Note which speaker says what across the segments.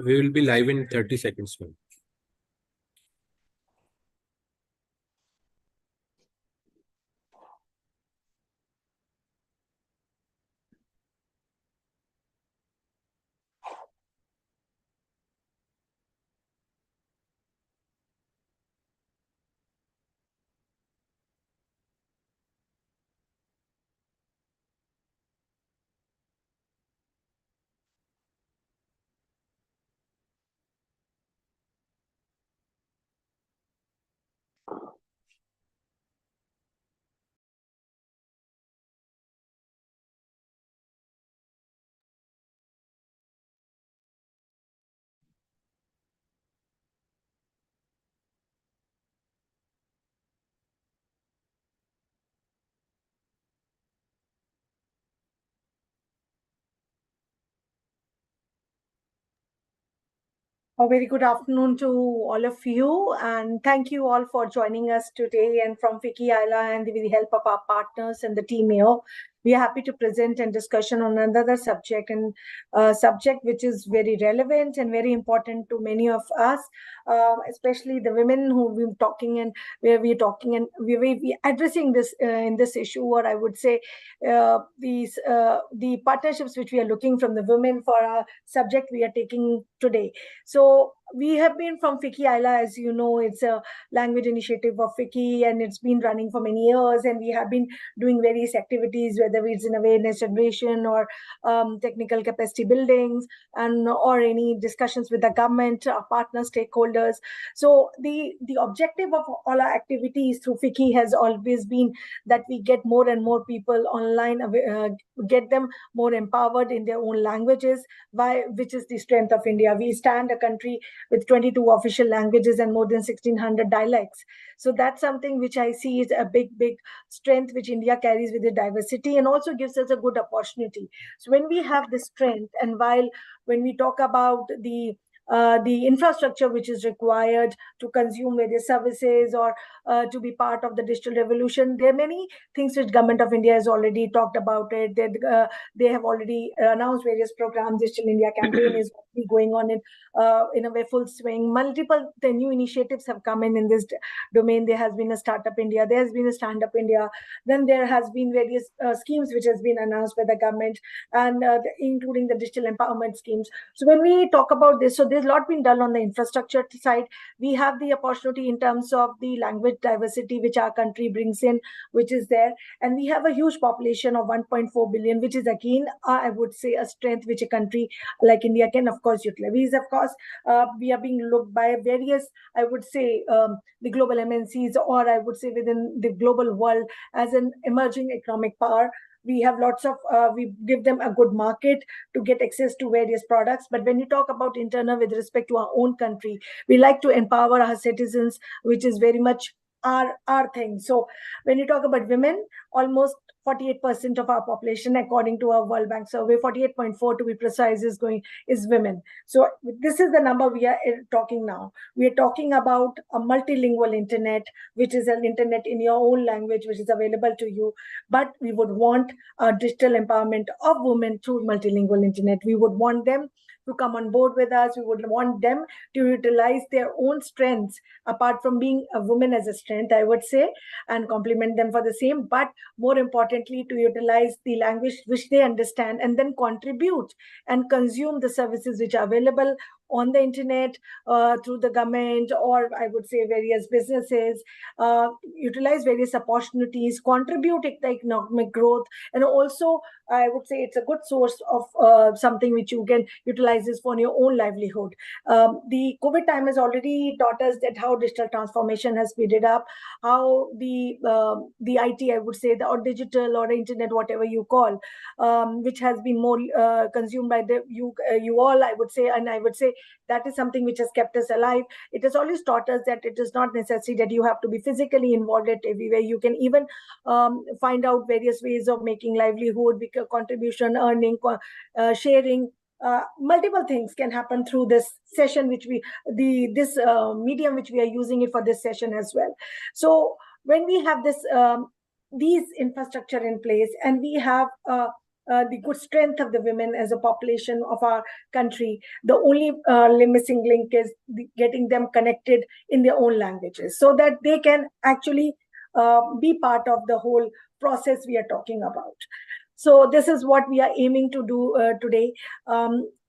Speaker 1: We will be live in 30 seconds, ma'am.
Speaker 2: A very good afternoon to all of you, and thank you all for joining us today. And from Vicky Isla, and with the help of our partners and the team here, we are happy to present and discussion on another subject, and subject which is very relevant and very important to many of us, especially the women who we're talking and where we're talking and we addressing this in this issue, or I would say the partnerships which we are looking from the women for our subject we are taking today. So we have been from FICCI ILA, as you know, it's a language initiative of FICCI, and it's been running for many years. And we have been doing various activities, whether it's in awareness generation or technical capacity buildings, and or any discussions with the government, partner stakeholders. So the objective of all our activities through FICCI has always been that we get more and more people online, get them more empowered in their own languages, which is the strength of India. We stand a country with 22 official languages and more than 1600 dialects. So that's something which I see is a big strength which India carries with the diversity, and also gives us a good opportunity. So when we have this strength, and when we talk about the infrastructure which is required to consume various services, or to be part of the digital revolution, there are many things which government of India has already talked about it. They have already announced various programs. Digital India campaign is going on in a way full swing. Multiple the new initiatives have come in this domain. There has been a Startup India, there has been a Stand Up India, then there has been various schemes which has been announced by the government, and including the digital empowerment schemes. So when we talk about this, so there's a lot been done on the infrastructure side. We have the opportunity in terms of the language diversity which our country brings in, which is there, and we have a huge population of 1.4 billion, which is again I would say a strength which a country like India can of course utilize. Of course, we are being looked by various, I would say, the global MNCs, or I would say within the global world, as an emerging economic power. We have lots of we give them a good market to get access to various products. But when you talk about internal with respect to our own country, we like to empower our citizens, which is very much our thing. So when you talk about women, almost 48% of our population, according to our World Bank survey, 48.4 to be precise, is women. So this is the number we are talking now. We are talking about a multilingual internet, which is an internet in your own language, which is available to you. But we would want a digital empowerment of women through multilingual internet. We would want them to come on board with us. We would want them to utilize their own strengths, apart from being a woman as a strength, I would say, and complement them for the same. But more importantly, to utilize the language which they understand, and then contribute and consume the services which are available on the internet, through the government, or I would say various businesses, utilize various opportunities, contribute to the economic growth, and also I would say it's a good source of something which you can utilize this for your own livelihood. The COVID time has already taught us that how digital transformation has speeded up, how the IT, I would say, or digital or internet, whatever you call, which has been more consumed by you all, I would say, and I would say that is something which has kept us alive. It has always taught us that it is not necessary that you have to be physically involved at everywhere. You can even find out various ways of making livelihood, because contribution, earning, sharing, multiple things can happen through this session, which this medium which we are using it for this session as well. So when we have these infrastructure in place, and we have the good strength of the women as a population of our country. The only missing link is getting them connected in their own languages so that they can actually be part of the whole process we are talking about. So this is what we are aiming to do today.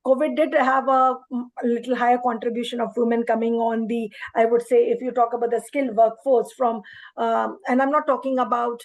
Speaker 2: COVID did have a little higher contribution of women coming on the, I would say, if you talk about the skilled workforce from, and I'm not talking about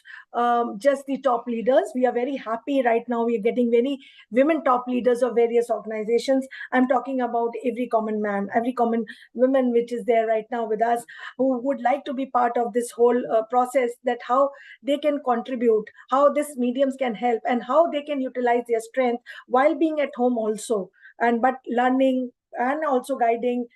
Speaker 2: just the top leaders. We are very happy right now. We are getting many women top leaders of various organizations. I'm talking about every common man, every common woman which is there right now with us, who would like to be part of this whole process, that how they can contribute, how these mediums can help, and how they can utilize their strength while being at home also, and but learning and also guiding,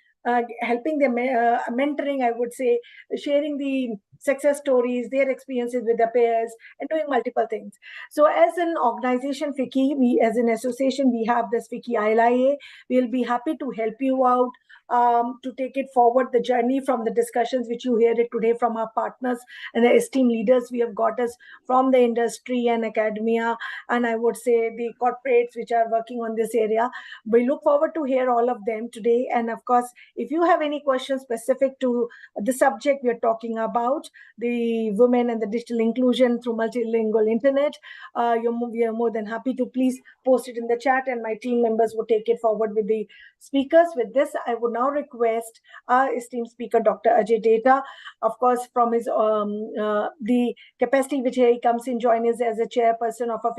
Speaker 2: helping them, mentoring, I would say, sharing the success stories, their experiences with their peers, and doing multiple things. So as an organization, FICCI, we as an association, we have this FICCI ILIA. We'll be happy to help you out, to take it forward, the journey from the discussions which you hear it today from our partners and the esteemed leaders we have got us from the industry and academia, and I would say the corporates which are working on this area. We look forward to hear all of them today. And of course, if you have any questions specific to the subject we are talking about, the women and the digital inclusion through multilingual internet, we are more than happy to please post it in the chat, and my team members will take it forward with the speakers. With this, I would now request our esteemed speaker, Dr. Ajay Data, of course, from his the capacity which he comes in, join us as a chairperson of a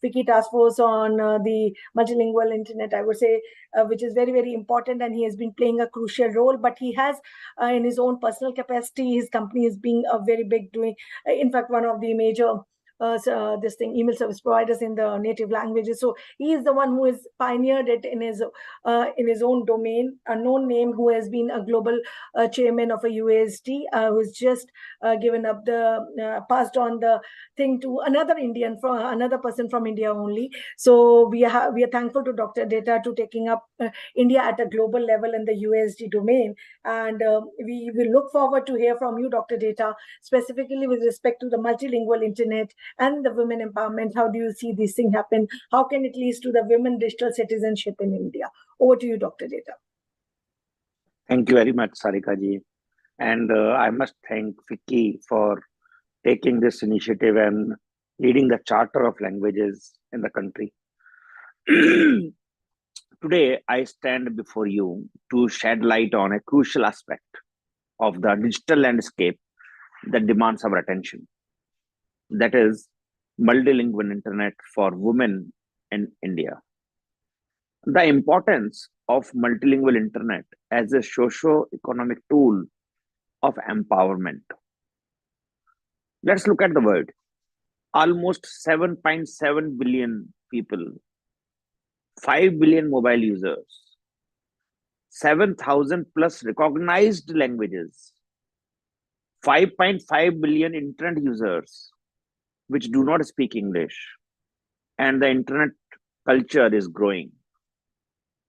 Speaker 2: FICCI task force on the multilingual internet, I would say, which is very, very important, and he has been playing a crucial role. But he has, in his own personal capacity, his company is being a very big doing, in fact, one of the major email service providers in the native languages. So he is the one who has pioneered it in his own domain, a known name, who has been a global chairman of a UASD, who's just given up the passed on the thing to another Indian, from another person from India only. So we are thankful to Dr. Data to taking up India at a global level in the UASD domain, and we will look forward to hear from you, Dr. Data, specifically with respect to the multilingual internet and the women empowerment. How do you see this thing happen? How can it lead to the women digital citizenship in India? Over to you, Dr. Data.
Speaker 3: Thank you very much, Sarika ji. And I must thank FICCI for taking this initiative and leading the Charter of Languages in the country. Today, I stand before you to shed light on a crucial aspect of the digital landscape that demands our attention. That is multilingual internet for women in India. The importance of multilingual internet as a socio-economic tool of empowerment. Let's look at the world. Almost 7.7 billion people, 5 billion mobile users, 7,000 plus recognized languages, 5.5 billion internet users which do not speak English, and the internet culture is growing.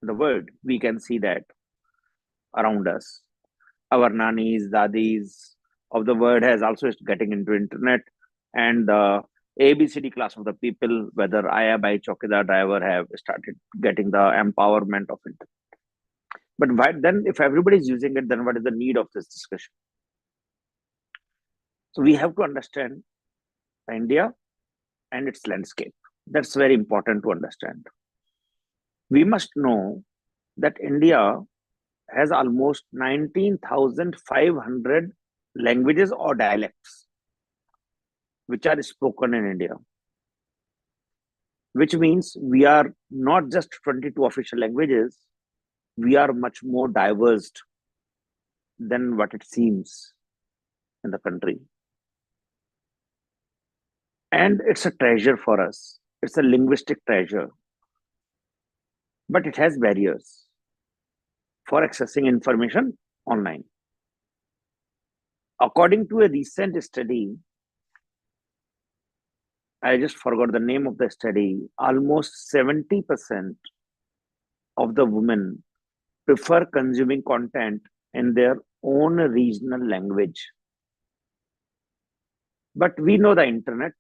Speaker 3: In the world, we can see that around us. Our nannies, dadis of the world has also getting into internet, and the ABCD class of the people, whether Aya by Chokidar driver, have started getting the empowerment of it. But why, then if everybody is using it, then what is the need of this discussion? So we have to understand India and its landscape. That's very important to understand. We must know that India has almost 19,500 languages or dialects which are spoken in India, which means we are not just 22 official languages, we are much more diverse than what it seems in the country. And it's a treasure for us. It's a linguistic treasure. But it has barriers for accessing information online. According to a recent study, I just forgot the name of the study, almost 70% of the women prefer consuming content in their own regional language. But we know the internet.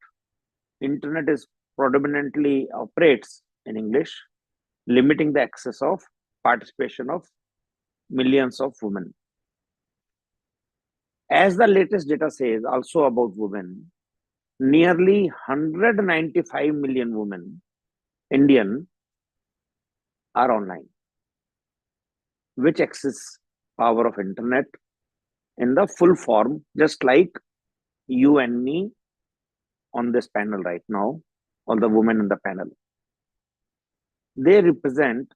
Speaker 3: Internet is predominantly operates in English, limiting the access of participation of millions of women. As the latest data says also about women, nearly 195 million women, Indian, are online, which access power of internet in the full form, just like you and me on this panel right now, all the women in the panel. They represent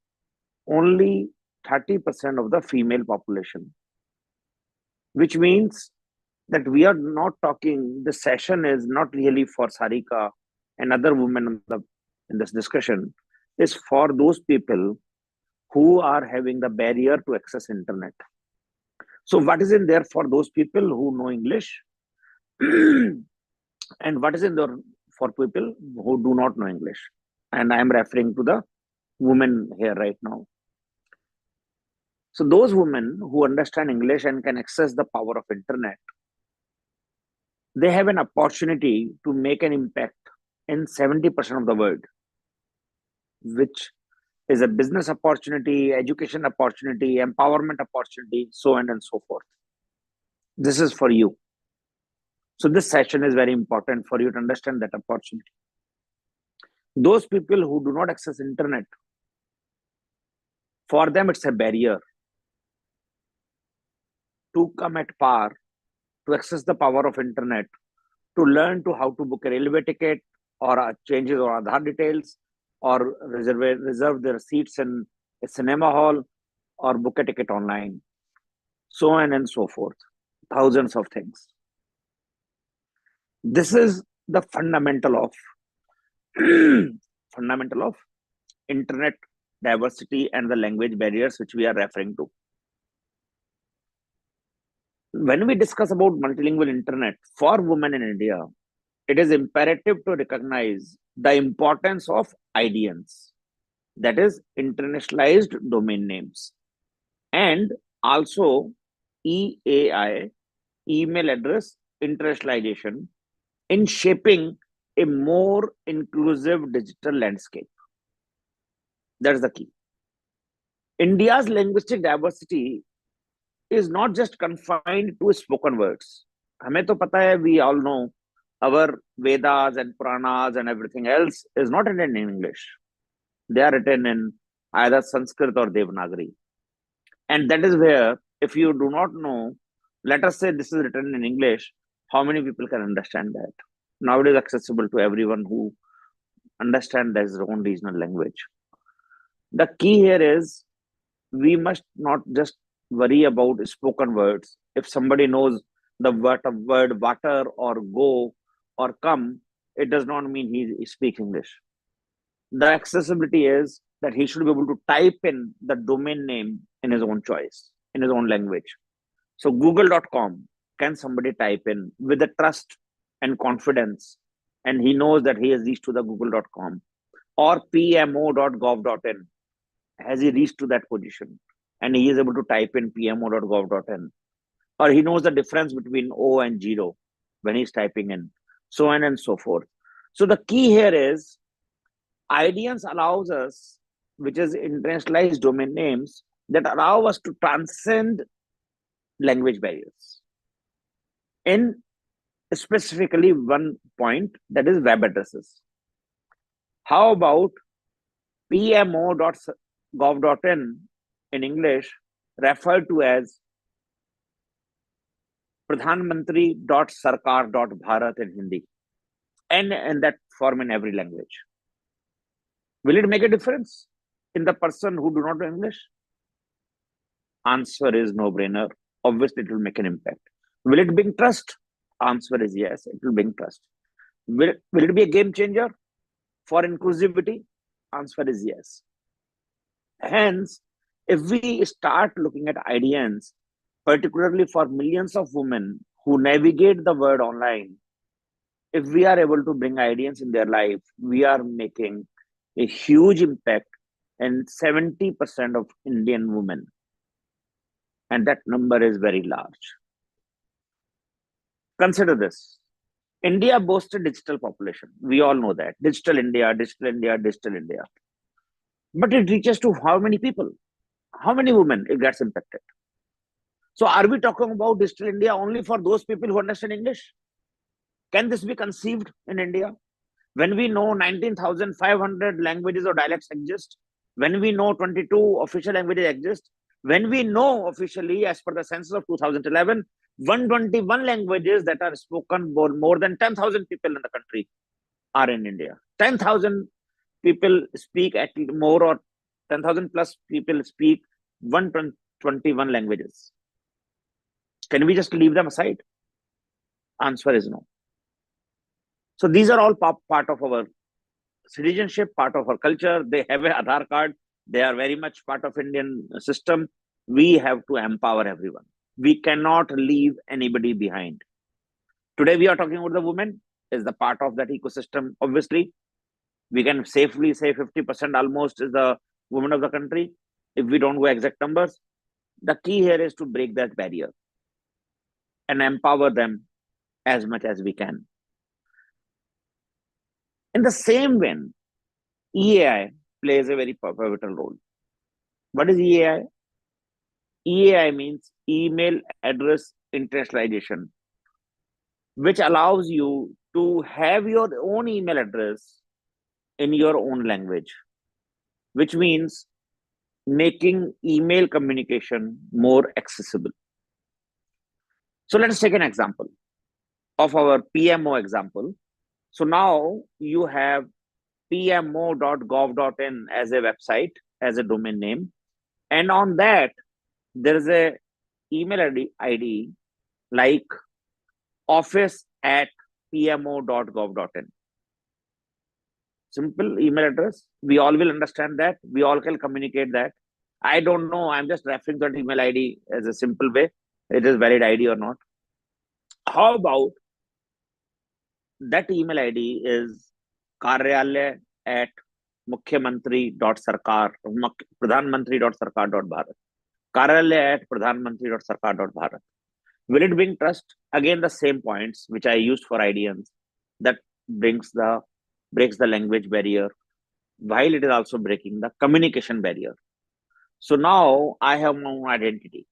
Speaker 3: only 30% of the female population, which means that we are not talking, the session is not really for Sarika and other women in this discussion, is for those people who are having the barrier to access internet. So what is in there for those people who know English? And what is in there for people who do not know English? And I am referring to the women here right now. So those women who understand English and can access the power of internet, they have an opportunity to make an impact in 70% of the world, which is a business opportunity, education opportunity, empowerment opportunity, so on and so forth. This is for you. So this session is very important for you to understand that opportunity. Those people who do not access internet, for them it's a barrier to come at par, to access the power of internet, to learn to how to book a railway ticket or changes or Aadhaar details, or reserve their seats in a cinema hall, or book a ticket online, so on and so forth. Thousands of things. This is the fundamental of internet diversity and the language barriers which we are referring to. When we discuss about multilingual internet for women in India, it is imperative to recognize the importance of IDNs, that is internationalized domain names, and also EAI, email address internationalization, in shaping a more inclusive digital landscape. That's the key. India's linguistic diversity is not just confined to spoken words. हमें तो पता है, we all know our Vedas and Puranas and everything else is not written in English. They are written in either Sanskrit or Devanagari. And that is where, if you do not know, let us say this is written in English, how many people can understand that? Now it is accessible to everyone who understands their own regional language. The key here is we must not just worry about spoken words. If somebody knows the word water or go or come, it does not mean he speaks English. The accessibility is that he should be able to type in the domain name in his own choice, in his own language. So google.com, can somebody type in with the trust and confidence, and he knows that he has reached to the google.com, or pmo.gov.in, has he reached to that position and he is able to type in pmo.gov.in, or he knows the difference between O and 0 when he's typing in, so on and so forth. So the key here is IDNs allows us, which is internationalized domain names, that allow us to transcend language barriers in specifically one point, that is web addresses. How about pmo.gov.in in English, referred to as pradhanmantri.sarkar.bharat in Hindi, and in that form in every language? Will it make a difference in the person who do not know English? Answer is no-brainer. Obviously, it will make an impact. Will it bring trust? Answer is yes, it will bring trust. Will it be a game changer for inclusivity? Answer is yes. Hence, if we start looking at IDNs, particularly for millions of women who navigate the world online, if we are able to bring IDNs in their life, we are making a huge impact in 70% of Indian women. And that number is very large. Consider this. India boasts a digital population. We all know that. Digital India, digital India, digital India. But it reaches to how many people? How many women it gets impacted? So are we talking about digital India only for those people who understand English? Can this be conceived in India? When we know 19,500 languages or dialects exist, when we know 22 official languages exist, when we know officially, as per the census of 2011, 121 languages that are spoken by more than 10,000 people in the country are in India. 10,000 people speak at more, or 10,000 plus people speak 121 languages. Can we just leave them aside? Answer is no. So these are all part of our citizenship, part of our culture. They have an Aadhaar card. They are very much part of Indian system. We have to empower everyone. We cannot leave anybody behind. Today we are talking about the women is the part of that ecosystem. Obviously, we can safely say 50% almost is the women of the country. If we don't go exact numbers, the key here is to break that barrier and empower them as much as we can. In the same way, EAI plays a very pivotal role. What is EAI? EAI means email address internationalization, which allows you to have your own email address in your own language, which means making email communication more accessible. So let's take an example of our PMO example. So now you have pmo.gov.in as a website, as a domain name. And on that, there is a email ID like office@pmo.gov.in. Simple email address. We all will understand that. We all can communicate that. I don't know. I'm just referring to that email ID as a simple way. It is valid ID or not. How about that email ID is karyalaya@mukhyamantri.sarkar, pradhanmantri.sarkar.bharat. Karyalaya@pradhanmantri.sarkar.bharat. Will it bring trust? Again, the same points which I used for IDNs, that breaks the language barrier, while it is also breaking the communication barrier. So now I have my own identity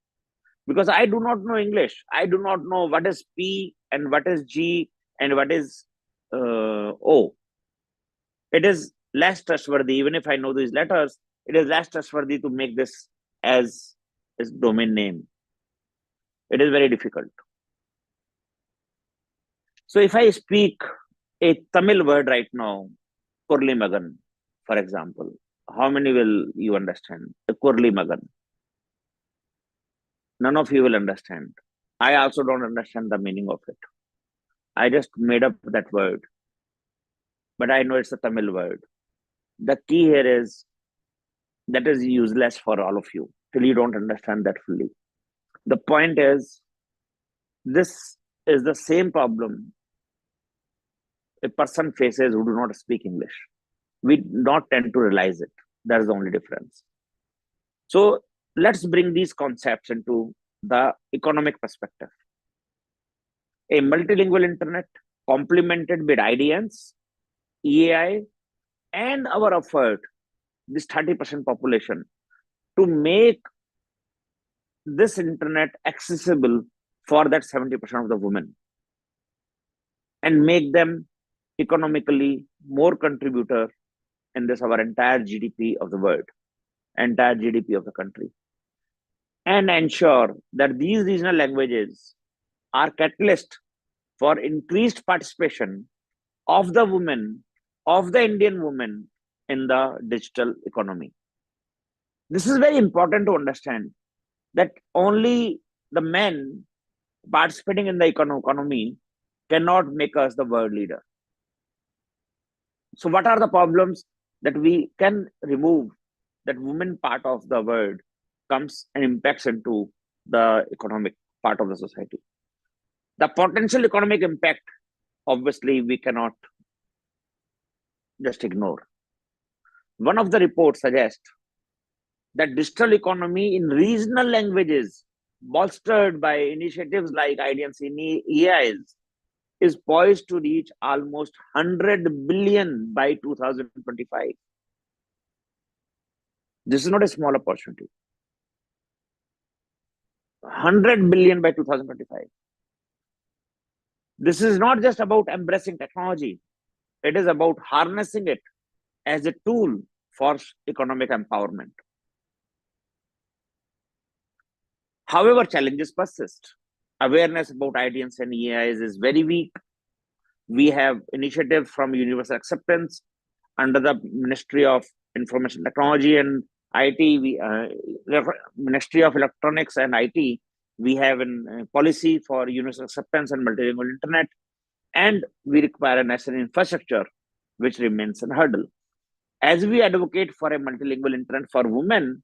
Speaker 3: because I do not know English. I do not know what is P and what is G and what is O. It is less trustworthy. Even if I know these letters, it is less trustworthy to make this as domain name. It is very difficult. So if I speak a Tamil word right now, Kurli Magan, for example, how many will you understand? A Kurli Magan. None of you will understand. I also don't understand the meaning of it. I just made up that word, but I know it's a Tamil word. The key here is that is useless for all of you till you don't understand that fully. The point is, this is the same problem a person faces who do not speak English. We not tend to realize it. That's the only difference. So let's bring these concepts into the economic perspective. A multilingual internet complemented with IDNs, EAI, and our effort, this 30% population, to make this internet accessible for that 70% of the women and make them economically more contributor in this our entire GDP of the world, entire GDP of the country, and ensure that these regional languages are catalyst for increased participation of the women, of the Indian women in the digital economy. This is very important to understand that only the men participating in the economy cannot make us the world leader. So what are the problems that we can remove that women part of the world comes and impacts into the economic part of the society? The potential economic impact, obviously, we cannot just ignore. One of the reports suggests that digital economy in regional languages, bolstered by initiatives like IDNC and EIs, is poised to reach almost 100 billion by 2025. This is not a small opportunity. 100 billion by 2025. This is not just about embracing technology. It is about harnessing it as a tool for economic empowerment. However, challenges persist. Awareness about IDNs and EIs is very weak. We have initiatives from universal acceptance under the Ministry of Information Technology and IT, Ministry of Electronics and IT. We have a policy for universal acceptance and multilingual internet, and we require a national infrastructure, which remains a hurdle. As we advocate for a multilingual internet for women,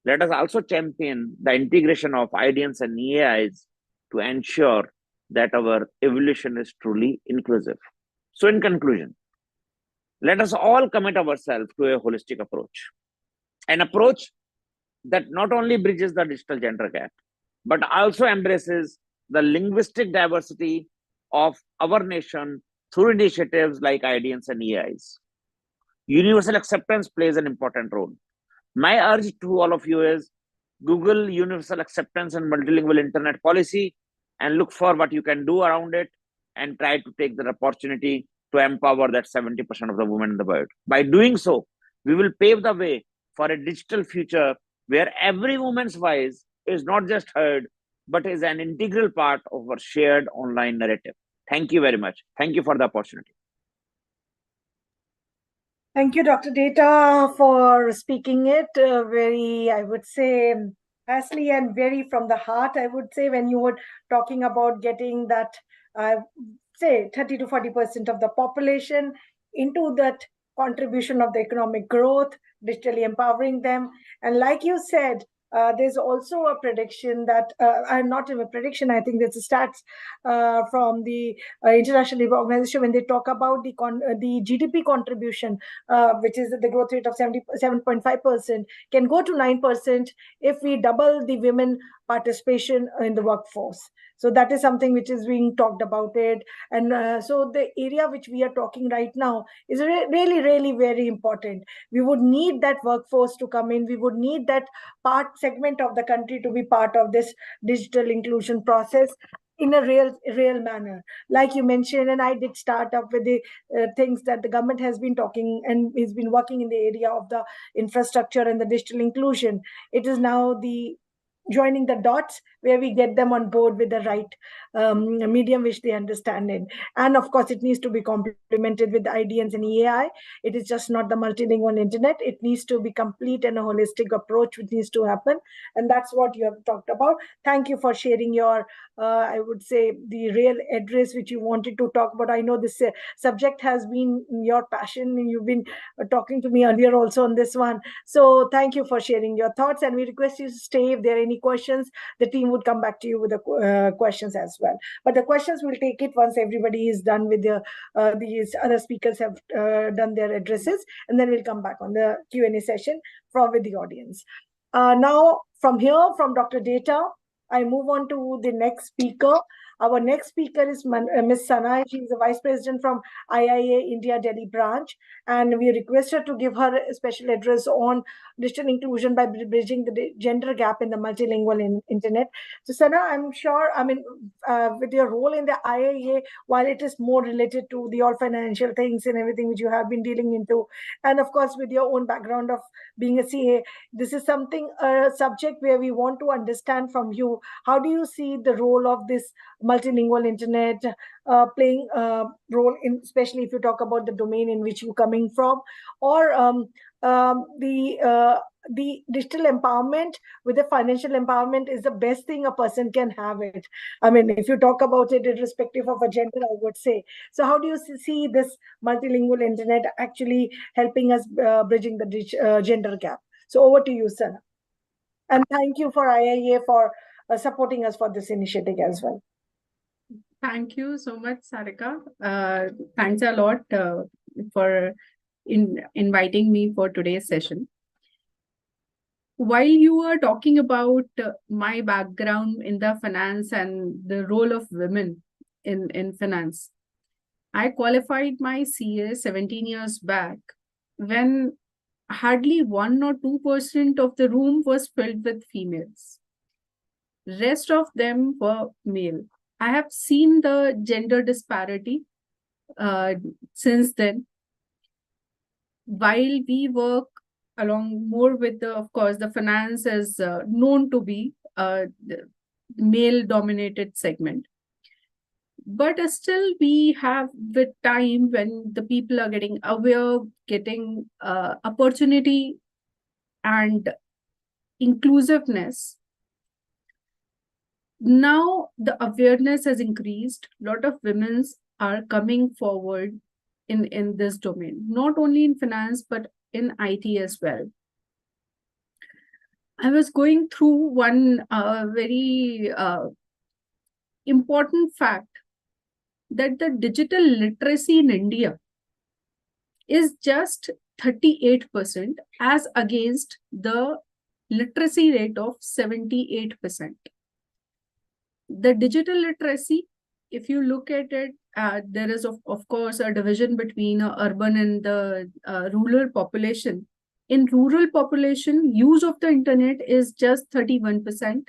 Speaker 3: let us also champion the integration of IDNs and EAIs to ensure that our evolution is truly inclusive. So in conclusion, let us all commit ourselves to a holistic approach, an approach that not only bridges the digital gender gap, but also embraces the linguistic diversity of our nation through initiatives like IDNs and EIs. Universal acceptance plays an important role. My urge to all of you is Google universal acceptance and multilingual internet policy and look for what you can do around it and try to take that opportunity to empower that 70% of the women in the world. By doing so, we will pave the way for a digital future where every woman's voice is not just heard, but is an integral part of our shared online narrative. Thank you very much. Thank you for the opportunity.
Speaker 2: Thank you, Dr. Data, for speaking it very, I would say, fastly and very from the heart. I would say when you were talking about getting that, say, 30 to 40% of the population into that contribution of the economic growth, digitally empowering them. And like you said, there's also a prediction that, not a prediction, I think there's a stats from the International Labour Organization when they talk about the GDP contribution, which is the growth rate of 7.5%, can go to 9% if we double the women participation in the workforce. So that is something which is being talked about it. And so the area which we are talking right now is really, really very important. We would need that workforce to come in. We would need that segment of the country to be part of this digital inclusion process in a real manner. Like you mentioned, and I did start up with the things that the government has been talking and has been working in the area of the infrastructure and the digital inclusion. It is now the joining the dots where we get them on board with the right medium which they understand it. And of course, it needs to be complemented with IDNs and EAI. It is just not the multilingual internet. It needs to be complete and a holistic approach which needs to happen. And that's what you have talked about. Thank you for sharing your, I would say, the real address which you wanted to talk about. I know this subject has been your passion, and you've been talking to me earlier also on this one. So thank you for sharing your thoughts. And we request you to stay. If there are any questions, the team would come back to you with the questions as well. But the questions will take it once everybody is done with these other speakers have done their addresses, and then we'll come back on the Q&A session with the audience. Now, from here, from Dr. Data, I move on to the next speaker. Our next speaker is Ms. Sana. She is the Vice President from IIA India Delhi branch, and we request her to give her a special address on digital inclusion by bridging the gender gap in the multilingual internet. So Sana, I'm sure, with your role in the IIA, while it is more related to the all financial things and everything which you have been dealing into, and of course with your own background of being a CA, this is a subject where we want to understand from you, how do you see the role of this multilingual internet playing a role in, especially if you talk about the domain in which you're coming from, or the digital empowerment with the financial empowerment is the best thing a person can have it. I mean, if you talk about it irrespective of a gender, I would say. So how do you see this multilingual internet actually helping us bridging the gender gap? So over to you, Sana. And thank you for IIA for supporting us for this initiative as well.
Speaker 4: Thank you so much, Sarika. Thanks a lot for inviting me for today's session. While you were talking about my background in the finance and the role of women in finance, I qualified my CA 17 years back when hardly 1 or 2% of the room was filled with females. Rest of them were male. I have seen the gender disparity since then. While we work along more with the, of course, the finance is known to be the male-dominated segment. But still, we have with time when the people are getting aware, getting opportunity and inclusiveness. Now the awareness has increased. A lot of women are coming forward in this domain, not only in finance, but in IT as well. I was going through one very important fact that the digital literacy in India is just 38% as against the literacy rate of 78%. The digital literacy, if you look at it, there is of course a division between urban and the rural population. In rural population, use of the internet is just 31%,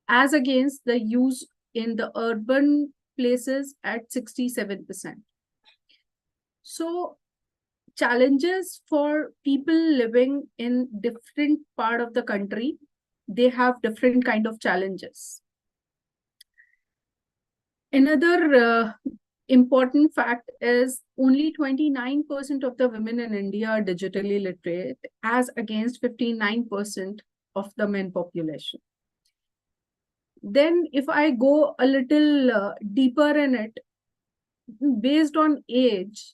Speaker 4: as against the use in the urban places at 67%. So challenges for people living in different part of the country, they have different kind of challenges. Another important fact is only 29% of the women in India are digitally literate, as against 59% of the men population. Then if I go a little deeper in it, based on age,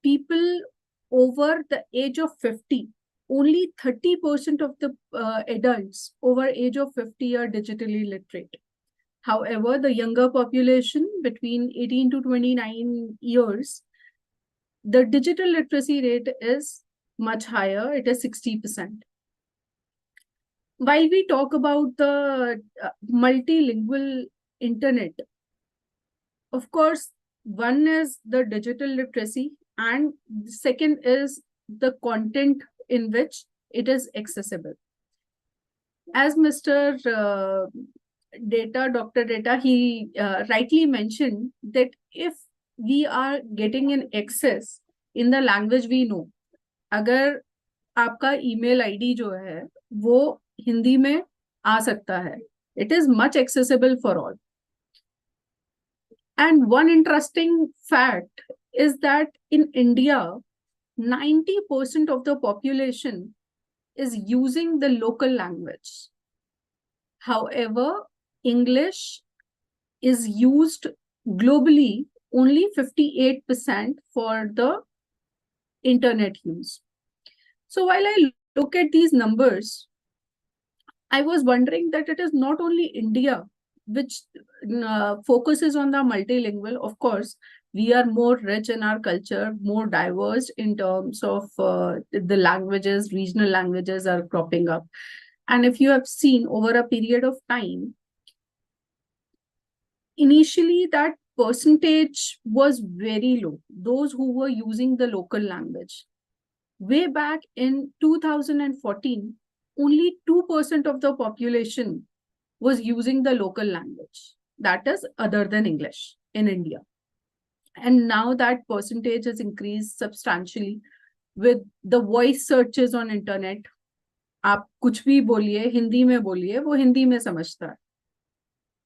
Speaker 4: people over the age of 50, only 30% of the adults over age of 50 are digitally literate. However, the younger population between 18 to 29 years, the digital literacy rate is much higher. It is 60%. While we talk about the multilingual internet, of course, one is the digital literacy, and the second is the content in which it is accessible. As Mr. Dr. Data, he rightly mentioned that if we are getting an access in the language we know, अगर आपका email ID जो है वो हिंदी में आ सकता है, it is much accessible for all. And one interesting fact is that in India, 90% of the population is using the local language. However, English is used globally only 58% for the internet use. So while I look at these numbers, I was wondering that it is not only India which focuses on the multilingual. Of course, we are more rich in our culture, more diverse in terms of the languages, regional languages are cropping up. And if you have seen over a period of time, initially that percentage was very low, those who were using the local language. Way back in 2014, only 2% of the population was using the local language, that is other than English in India. And now that percentage has increased substantially with the voice searches on internet. आप कुछ भी बोलिए, हिंदी में बोलिए, वो हिंदी में समझता है.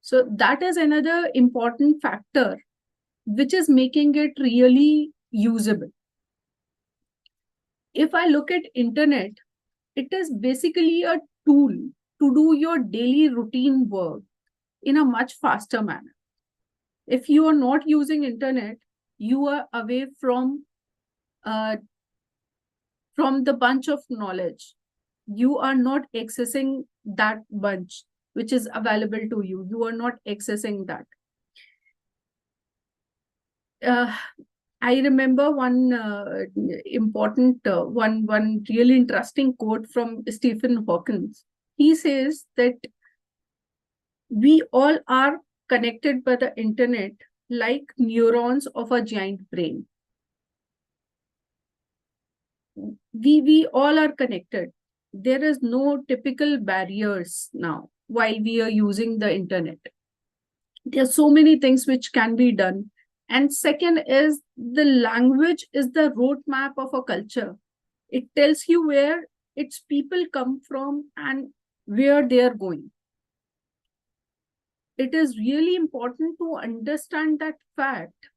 Speaker 4: So that is another important factor which is making it really usable. If I look at internet, it is basically a tool to do your daily routine work in a much faster manner. If you are not using internet, you are away from the bunch of knowledge. You are not accessing that bunch which is available to you. You are not accessing that. I remember one one really interesting quote from Stephen Hawking. He says that we all are connected by the internet like neurons of a giant brain. We all are connected. There is no typical barriers now while we are using the internet. There are so many things which can be done. And second is the language is the roadmap of a culture. It tells you where its people come from and where they are going. It is really important to understand that fact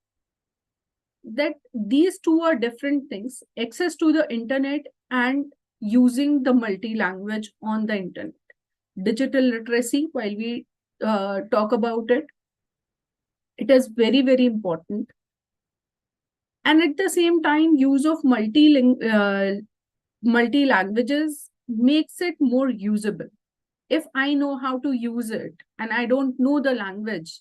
Speaker 4: that these two are different things, access to the internet and using the multi-language on the internet. Digital literacy, while we talk about it, it is very, very important. And at the same time, use of multi-languages makes it more usable. If I know how to use it and I don't know the language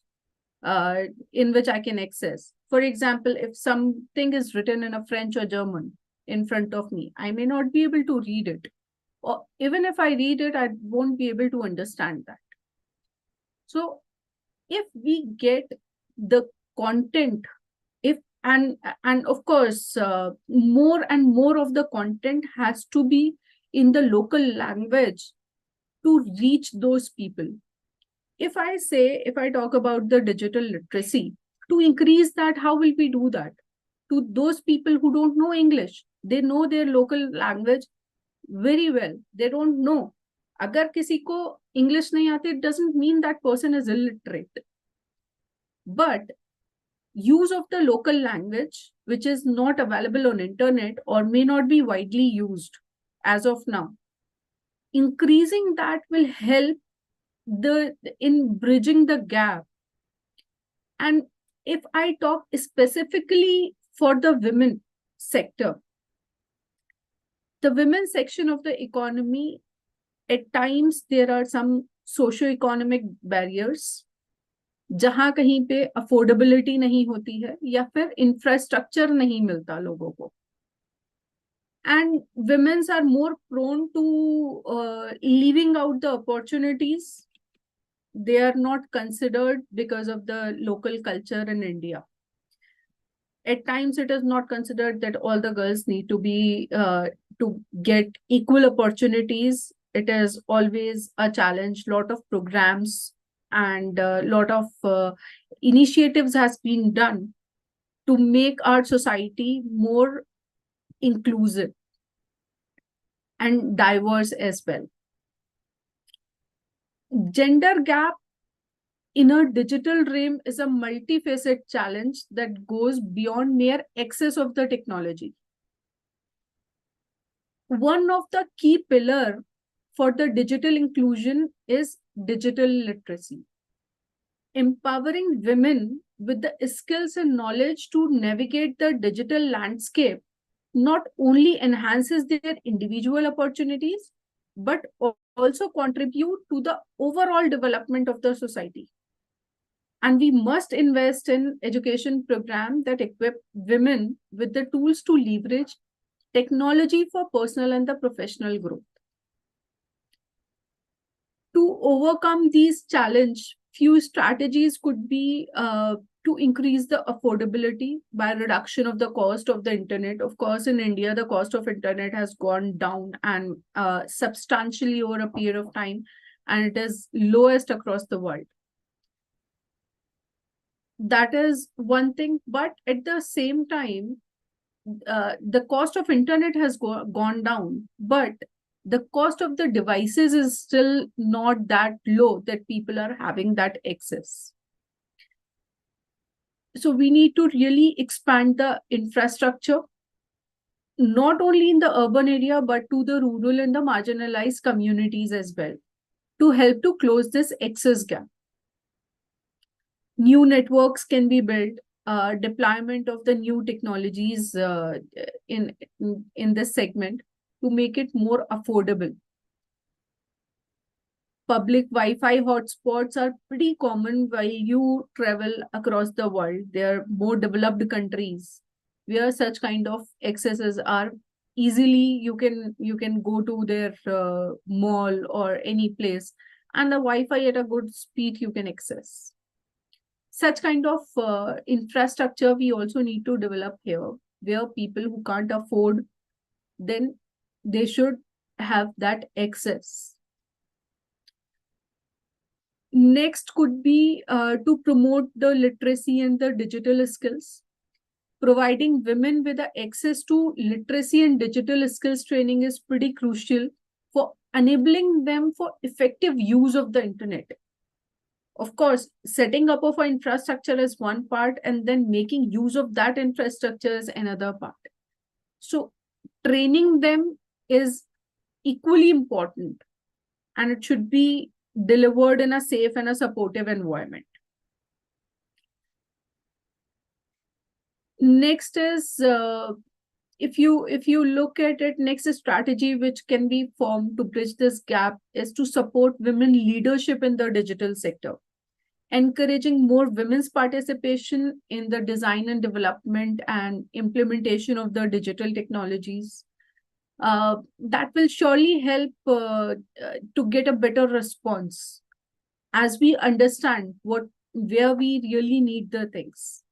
Speaker 4: in which I can access. For example, if something is written in a French or German in front of me, I may not be able to read it. Or even if I read it, I won't be able to understand that. So if we get the content, and of course, more and more of the content has to be in the local language to reach those people. If I talk about the digital literacy, to increase that, how will we do that? To those people who don't know English, they know their local language very well. They don't know. Agar kisi ko English nahi aati, it doesn't mean that person is illiterate. But use of the local language, which is not available on internet or may not be widely used as of now, increasing that will help in bridging the gap. And if I talk specifically for the women sector, the women section of the economy, at times there are some socio-economic barriers, जहां कहीं पे affordability नहीं होती है या फिर infrastructure नहीं मिलता लोगों को. And women are more prone to leaving out the opportunities. They are not considered because of the local culture in India. At times, it is not considered that all the girls need to be to get equal opportunities. It is always a challenge. Lot of programs and a lot of initiatives has been done to make our society more inclusive and diverse as well. Gender gap in a digital realm is a multifaceted challenge that goes beyond mere access of the technology. One of the key pillars for the digital inclusion is digital literacy. Empowering women with the skills and knowledge to navigate the digital landscape not only enhances their individual opportunities, but also contribute to the overall development of the society. And we must invest in education programs that equip women with the tools to leverage technology for personal and the professional growth. To overcome these challenges, few strategies could be to increase the affordability by reduction of the cost of the internet. Of course, in India, the cost of internet has gone down and substantially over a period of time, and it is lowest across the world. That is one thing, but at the same time, the cost of internet has gone down, but the cost of the devices is still not that low that people are having that access. So we need to really expand the infrastructure, not only in the urban area, but to the rural and the marginalized communities as well, to help to close this access gap. New networks can be built, deployment of the new technologies in this segment to make it more affordable. Public Wi-Fi hotspots are pretty common while you travel across the world. There are more developed countries where such kind of accesses are easily. You can go to their mall or any place, and the Wi-Fi at a good speed you can access. such kind of infrastructure we also need to develop here, where people who can't afford, then they should have that access. Next could be to promote the literacy and the digital skills. Providing women with the access to literacy and digital skills training is pretty crucial for enabling them for effective use of the internet. Of course, setting up of an infrastructure is one part, and then making use of that infrastructure is another part. So training them is equally important, and it should be delivered in a safe and a supportive environment. Next is, if you look at it, next strategy which can be formed to bridge this gap is to support women leadership in the digital sector, encouraging more women's participation in the design and development and implementation of the digital technologies. That will surely help to get a better response as we understand where we really need the things.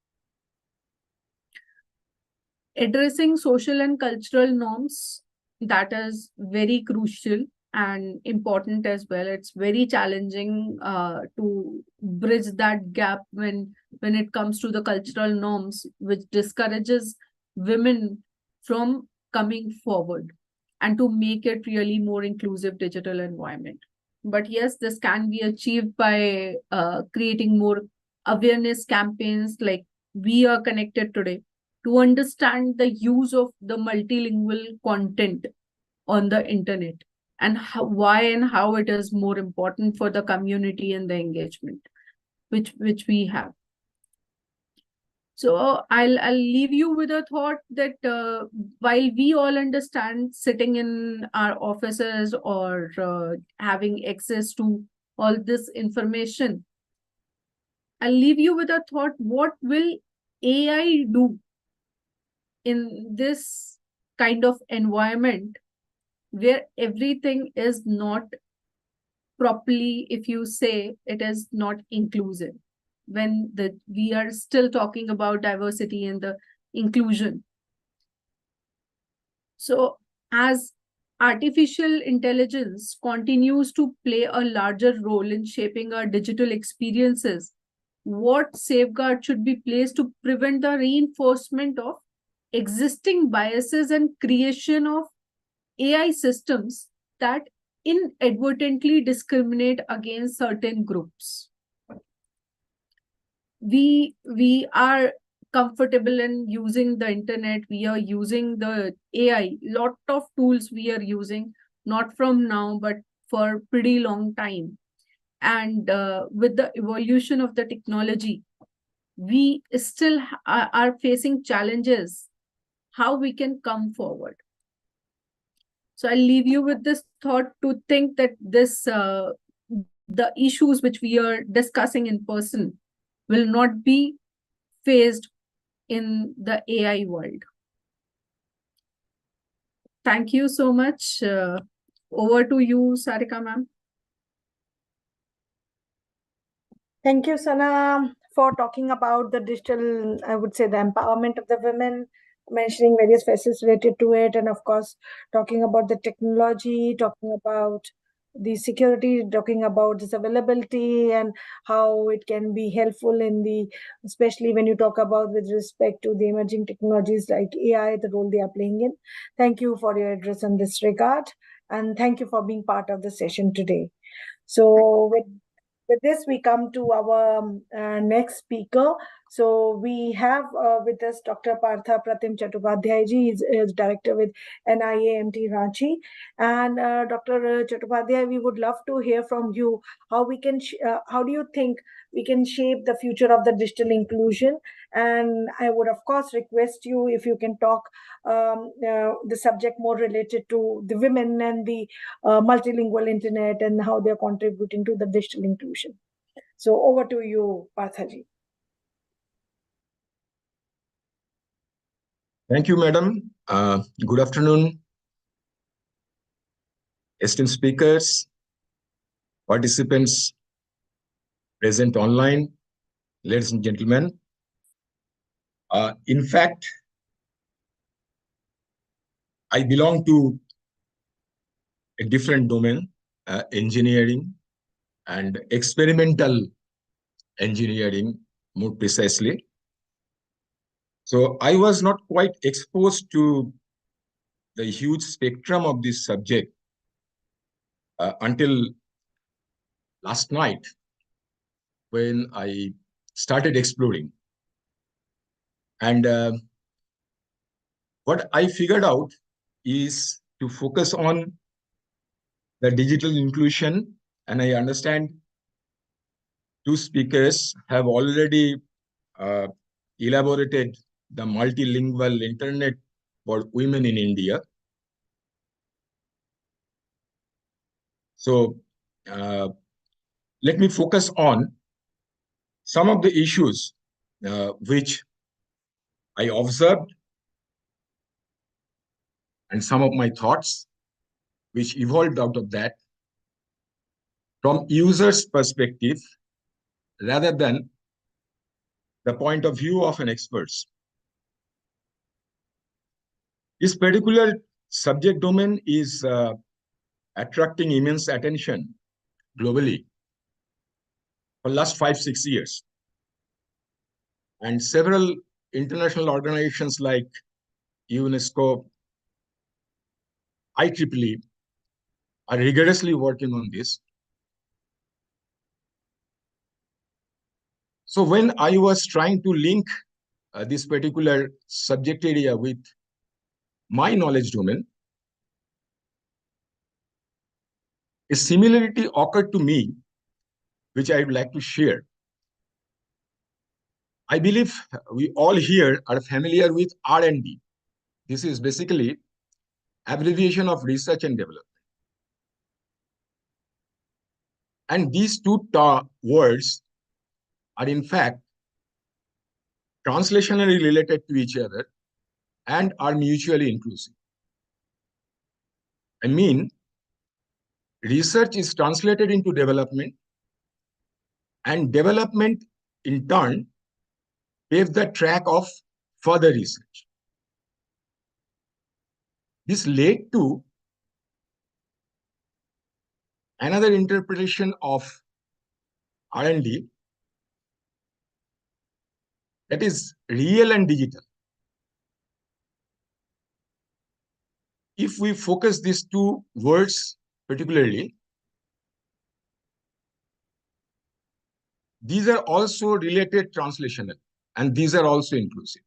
Speaker 4: Addressing social and cultural norms, that is very crucial and important as well. It's very challenging to bridge that gap when it comes to the cultural norms, which discourages women from coming forward, and to make it really more inclusive digital environment. But yes, this can be achieved by creating more awareness campaigns like We Are Connected Today, to understand the use of the multilingual content on the internet, and why and how it is more important for the community and the engagement which we have. So I'll leave you with a thought that while we all understand sitting in our offices or having access to all this information, I'll leave you with a thought: what will AI do in this kind of environment where everything is not properly, if you say it is not inclusive, when we are still talking about diversity and the inclusion. So as artificial intelligence continues to play a larger role in shaping our digital experiences, what safeguard should be placed to prevent the reinforcement of existing biases and creation of AI systems that inadvertently discriminate against certain groups? We are comfortable in using the internet. We are using the AI, lot of tools we are using, not from now, but for pretty long time. And with the evolution of the technology, we still are facing challenges, how we can come forward. So I'll leave you with this thought to think that the issues which we are discussing in person will not be faced in the AI world. Thank you so much. Over to you, Sarika ma'am.
Speaker 2: Thank you, Sana, for talking about the digital, I would say, the empowerment of the women, mentioning various facets related to it, and of course, talking about the technology, talking about the security, talking about this availability and how it can be helpful in the, especially when you talk about with respect to the emerging technologies like AI, the role they are playing in. Thank you for your address in this regard, and thank you for being part of the session today. So with this, we come to our next speaker. So we have with us Dr. Partha Pratim Chattopadhyay ji. Is director with NIAMT Ranchi. And Dr. Chattopadhyay, we would love to hear from you how we can, how do you think we can shape the future of the digital inclusion? And I would, of course, request you if you can talk the subject more related to the women and the multilingual internet and how they're contributing to the digital inclusion. So over to you, Parthaji.
Speaker 5: Thank you, madam. Good afternoon, esteemed speakers, participants present online, ladies and gentlemen. In fact, I belong to a different domain, engineering and experimental engineering, more precisely. So I was not quite exposed to the huge spectrum of this subject until last night when I started exploring. And what I figured out is to focus on the digital inclusion. And I understand two speakers have already elaborated the multilingual internet for women in India. So let me focus on some of the issues which I observed and some of my thoughts which evolved out of that from users' perspective rather than the point of view of an expert. This particular subject domain is attracting immense attention globally for the last 5-6 years. And several international organizations like UNESCO, IEEE are rigorously working on this. So when I was trying to link this particular subject area with my knowledge domain, a similarity occurred to me, which I would like to share. I believe we all here are familiar with R&D. This is basically abbreviation of research and development. And these two words are in fact translationally related to each other and are mutually inclusive. I mean, research is translated into development, and development in turn paves the track of further research. This led to another interpretation of R&D, that is real and digital. If we focus these two words particularly, these are also related translational, and these are also inclusive.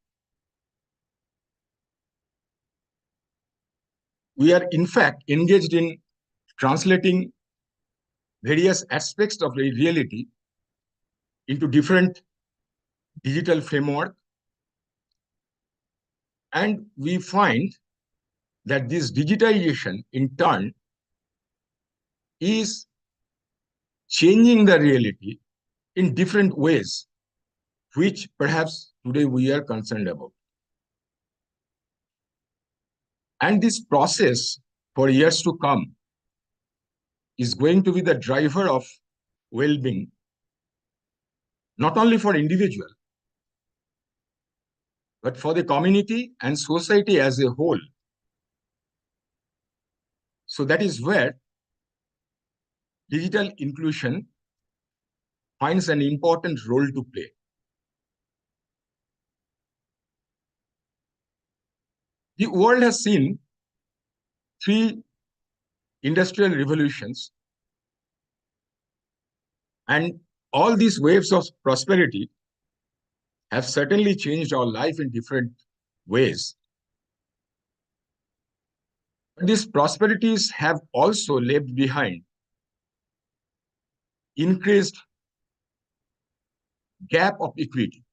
Speaker 5: We are in fact engaged in translating various aspects of reality into different digital framework, and we find that this digitization in turn is changing the reality in different ways, which perhaps today we are concerned about. And this process for years to come is going to be the driver of well-being, not only for individual, but for the community and society as a whole. So that is where digital inclusion finds an important role to play. The world has seen 3 industrial revolutions, and all these waves of prosperity have certainly changed our life in different ways. But these prosperities have also left behind increased gap of equity,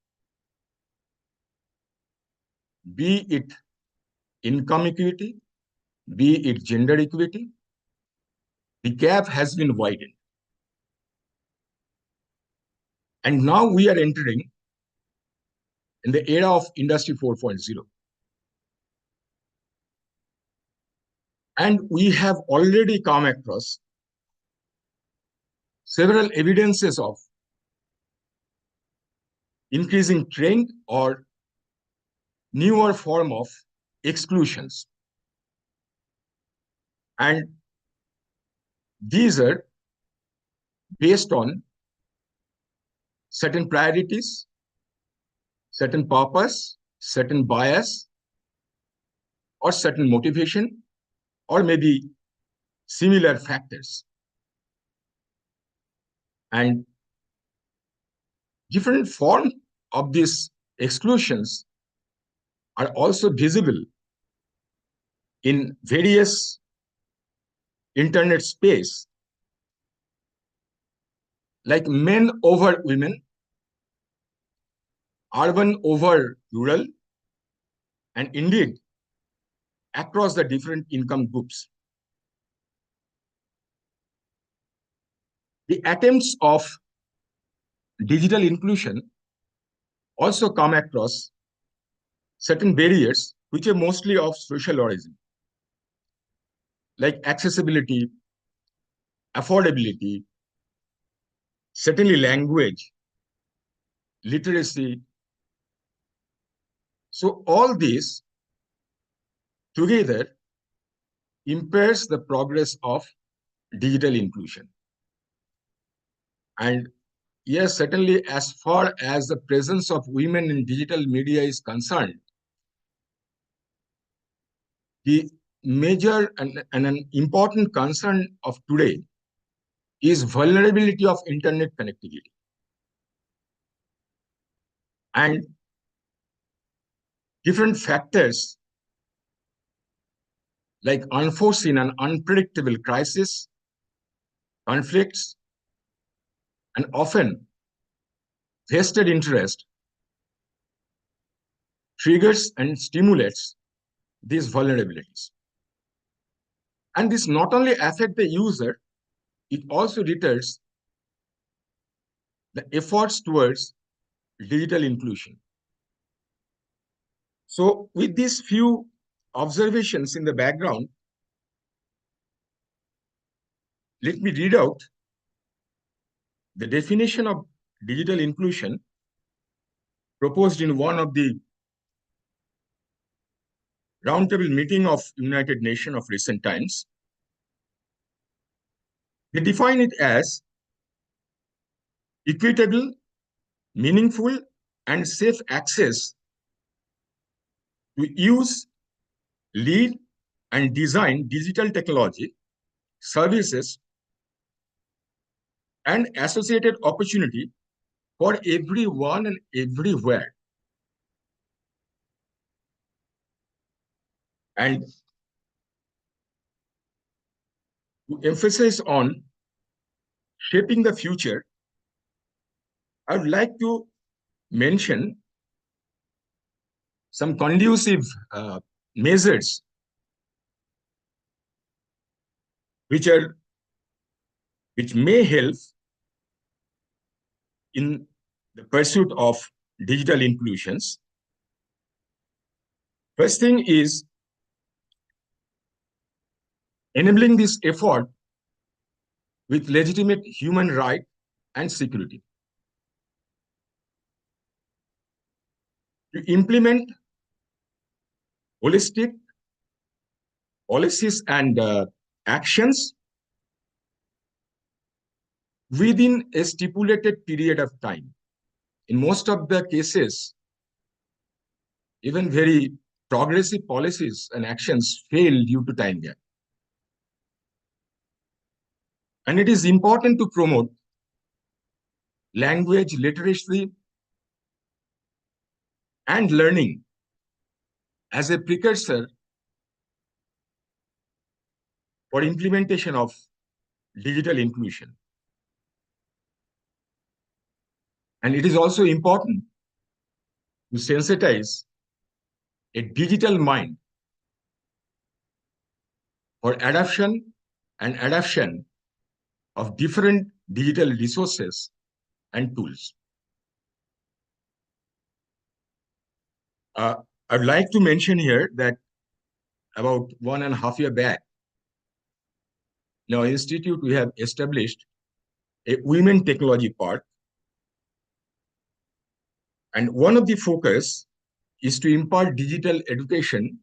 Speaker 5: be it income equity, be it gender equity. The gap has been widened. And now we are entering in the era of Industry 4.0. And we have already come across several evidences of increasing trend or newer form of exclusions. And these are based on certain priorities, certain purpose, certain bias, or certain motivation, or maybe similar factors. And different forms of these exclusions are also visible in various internet space, like men over women, urban over rural, and indeed across the different income groups. The attempts of digital inclusion also come across certain barriers which are mostly of social origin, like accessibility, affordability, certainly language, literacy. So all these together impairs the progress of digital inclusion. And yes, certainly as far as the presence of women in digital media is concerned, the major and an important concern of today is vulnerability of internet connectivity. And different factors like unforeseen and unpredictable crises, conflicts, and often vested interest triggers and stimulates these vulnerabilities. And this not only affects the user, it also deters the efforts towards digital inclusion. So with these few observations in the background, let me read out the definition of digital inclusion proposed in one of the roundtable meeting of United Nations of recent times. They define it as equitable, meaningful, and safe access to use, lead, and design digital technology, services, and associated opportunity for everyone and everywhere. And to emphasize on shaping the future, I would like to mention some conducive measures which may help in the pursuit of digital inclusions. First thing is enabling this effort with legitimate human right and security. To implement holistic policies and actions within a stipulated period of time. In most of the cases, even very progressive policies and actions fail due to time gap. And it is important to promote language literacy and learning as a precursor for implementation of digital inclusion. And it is also important to sensitize a digital mind for adoption and adoption of different digital resources and tools. I'd like to mention here that about 1.5 years back, in our institute, we have established a women technology park And one of the focus is to impart digital education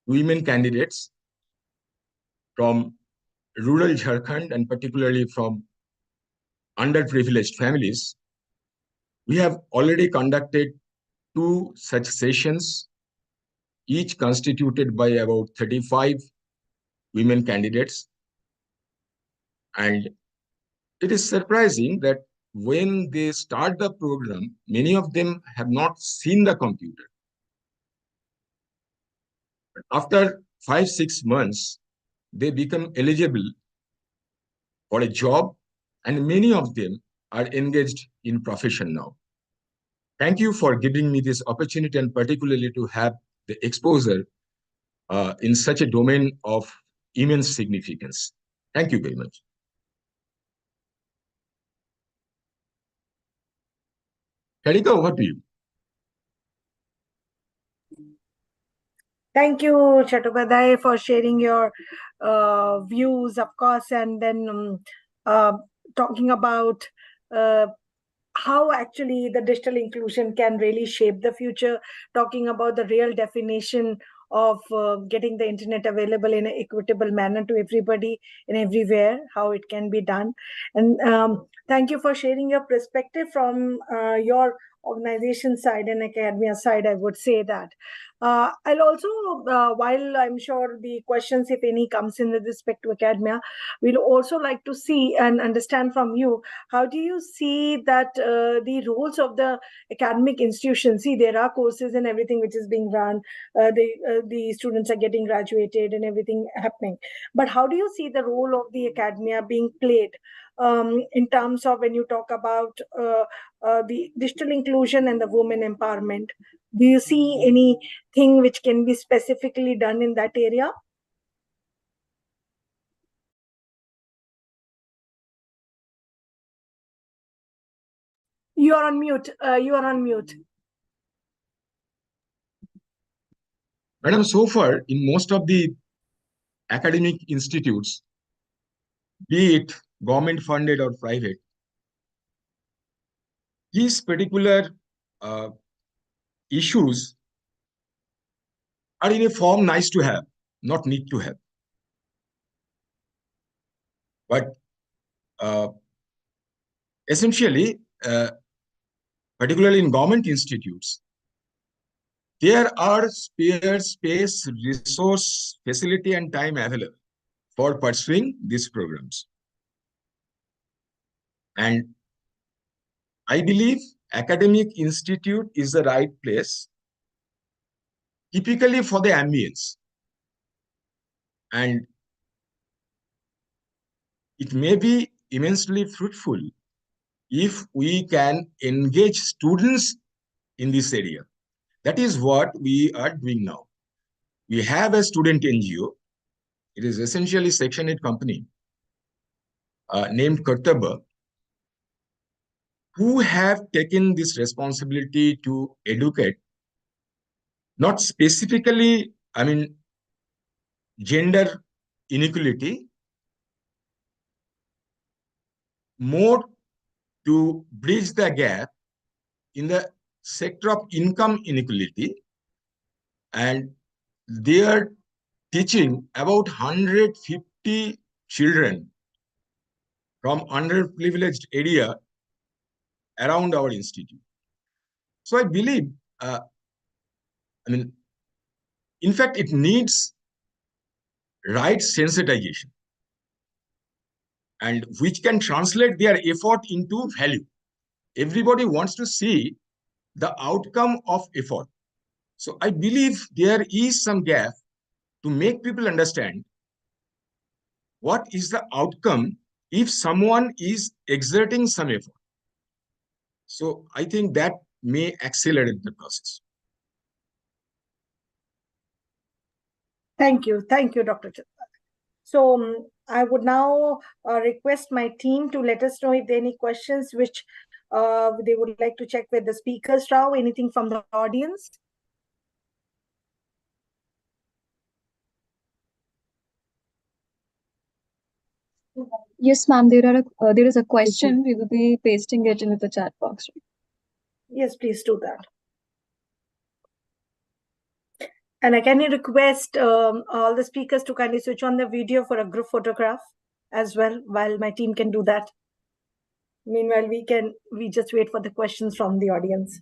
Speaker 5: to women candidates from rural Jharkhand and particularly from underprivileged families. We have already conducted 2 such sessions, each constituted by about 35 women candidates. And it is surprising that when they start the program, many of them have not seen the computer. But after 5-6 months, they become eligible for a job, and many of them are engaged in profession now. Thank you for giving me this opportunity, and particularly to have the exposure in such a domain of immense significance. Thank you very much. Karika, over to you.
Speaker 2: Thank you, Chattopadhyay, for sharing your views, of course, and then talking about how actually the digital inclusion can really shape the future, talking about the real definition of getting the internet available in an equitable manner to everybody and everywhere, how it can be done. And thank you for sharing your perspective from your organization side and academia side, I would say that. I'll also, while I'm sure the questions, if any, comes in with respect to academia, we'll also like to see and understand from you, how do you see that the roles of the academic institutions? See, there are courses and everything which is being run, the students are getting graduated and everything happening. But how do you see the role of the academia being played in terms of when you talk about the digital inclusion and the women empowerment? Do you see anything which can be specifically done in that area? You are on mute. You are on mute.
Speaker 5: Madam, so far, in most of the academic institutes, be it government funded or private, these particular issues are in a form nice to have, not need to have. But essentially, particularly in government institutes, there are spare space, resource, facility, and time available for pursuing these programs. And I believe academic institute is the right place, typically for the ambience. And it may be immensely fruitful if we can engage students in this area. That is what we are doing now. We have a student NGO. It is essentially Section 8 company named Kartaba, who have taken this responsibility to educate, not specifically, gender inequality, more to bridge the gap in the sector of income inequality. And they are teaching about 150 children from underprivileged area around our institute. So I believe, in fact, it needs right sensitization, and which can translate their effort into value. Everybody wants to see the outcome of effort. So I believe there is some gap to make people understand what is the outcome if someone is exerting some effort. So I think that may accelerate the process.
Speaker 2: Thank you, Dr. Chattopadhyay. So I would now request my team to let us know if there are any questions which they would like to check with the speakers. Rao, anything from the audience?
Speaker 6: Yes, ma'am. There is a question. We will be pasting it into the chat box.
Speaker 2: Yes, please do that. And I can request all the speakers to kindly switch on the video for a group photograph as well, while my team can do that. Meanwhile, we just wait for the questions from the audience.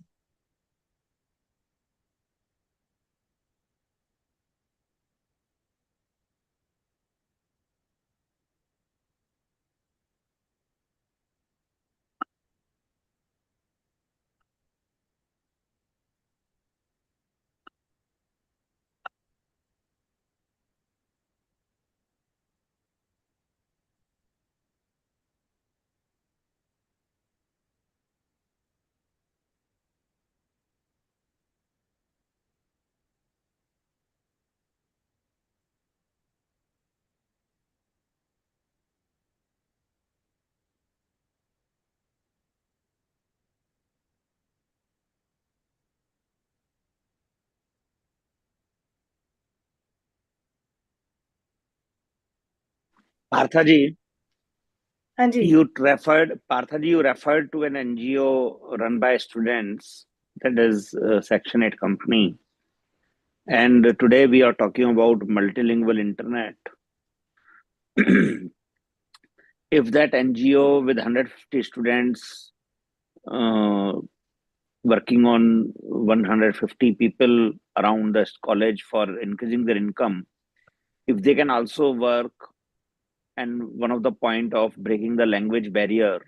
Speaker 3: Parthaji,
Speaker 2: Anji.
Speaker 3: You referred to an NGO run by students, that is Section 8 company. And today we are talking about multilingual internet. If that NGO with 150 students working on 150 people around this college for increasing their income, if they can also work, and one of the point of breaking the language barrier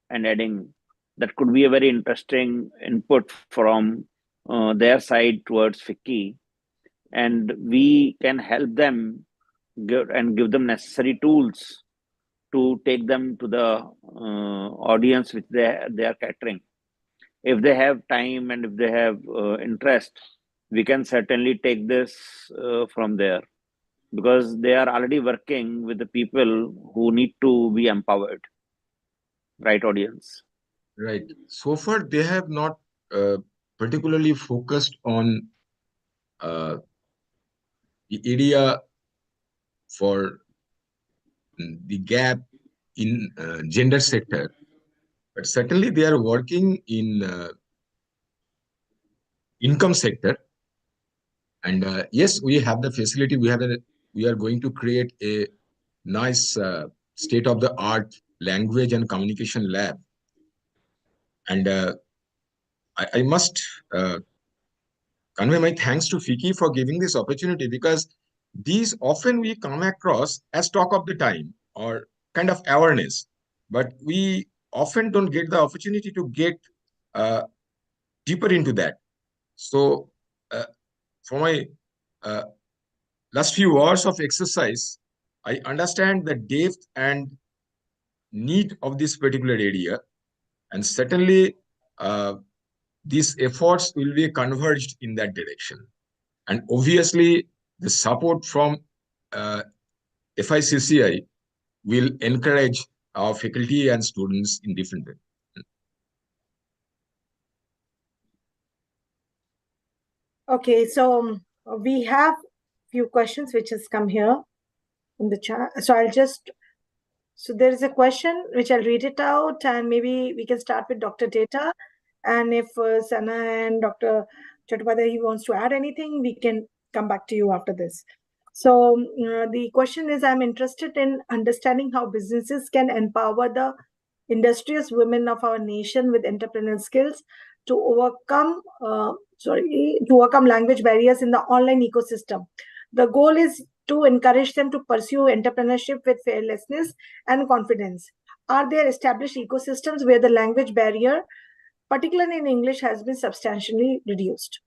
Speaker 3: and adding, that could be a very interesting input from their side towards FICCI, and we can help them give them necessary tools to take them to the audience which they are catering. If they have time and if they have interest, we can certainly take this from there, because they are already working with the people who need to be empowered, right audience?
Speaker 5: Right. So far, they have not particularly focused on the area for the gap in gender sector, but certainly they are working in income sector. And yes, we have the facility. We are going to create a nice state-of-the-art language and communication lab. And I must convey my thanks to FICCI for giving this opportunity, because these often we come across as talk of the time or kind of awareness, but we often don't get the opportunity to get uh, deeper into that. So uh, for my uh, last few hours of exercise, I understand the depth and need of this particular area, and certainly these efforts will be converged in that direction. And obviously, the support from uh, FICCI will encourage our faculty and students in different ways.
Speaker 2: Okay, so we have few questions which has come here in the chat. So there is a question which I'll read it out, and maybe we can start with Dr. Data. And if Sana and Dr. Chattopadhyay he wants to add anything, we can come back to you after this. So the question is, I'm interested in understanding how businesses can empower the industrious women of our nation with entrepreneurial skills to overcome language barriers in the online ecosystem. The goal is to encourage them to pursue entrepreneurship with fearlessness and confidence. Are there established ecosystems where the language barrier, particularly in English, has been substantially reduced?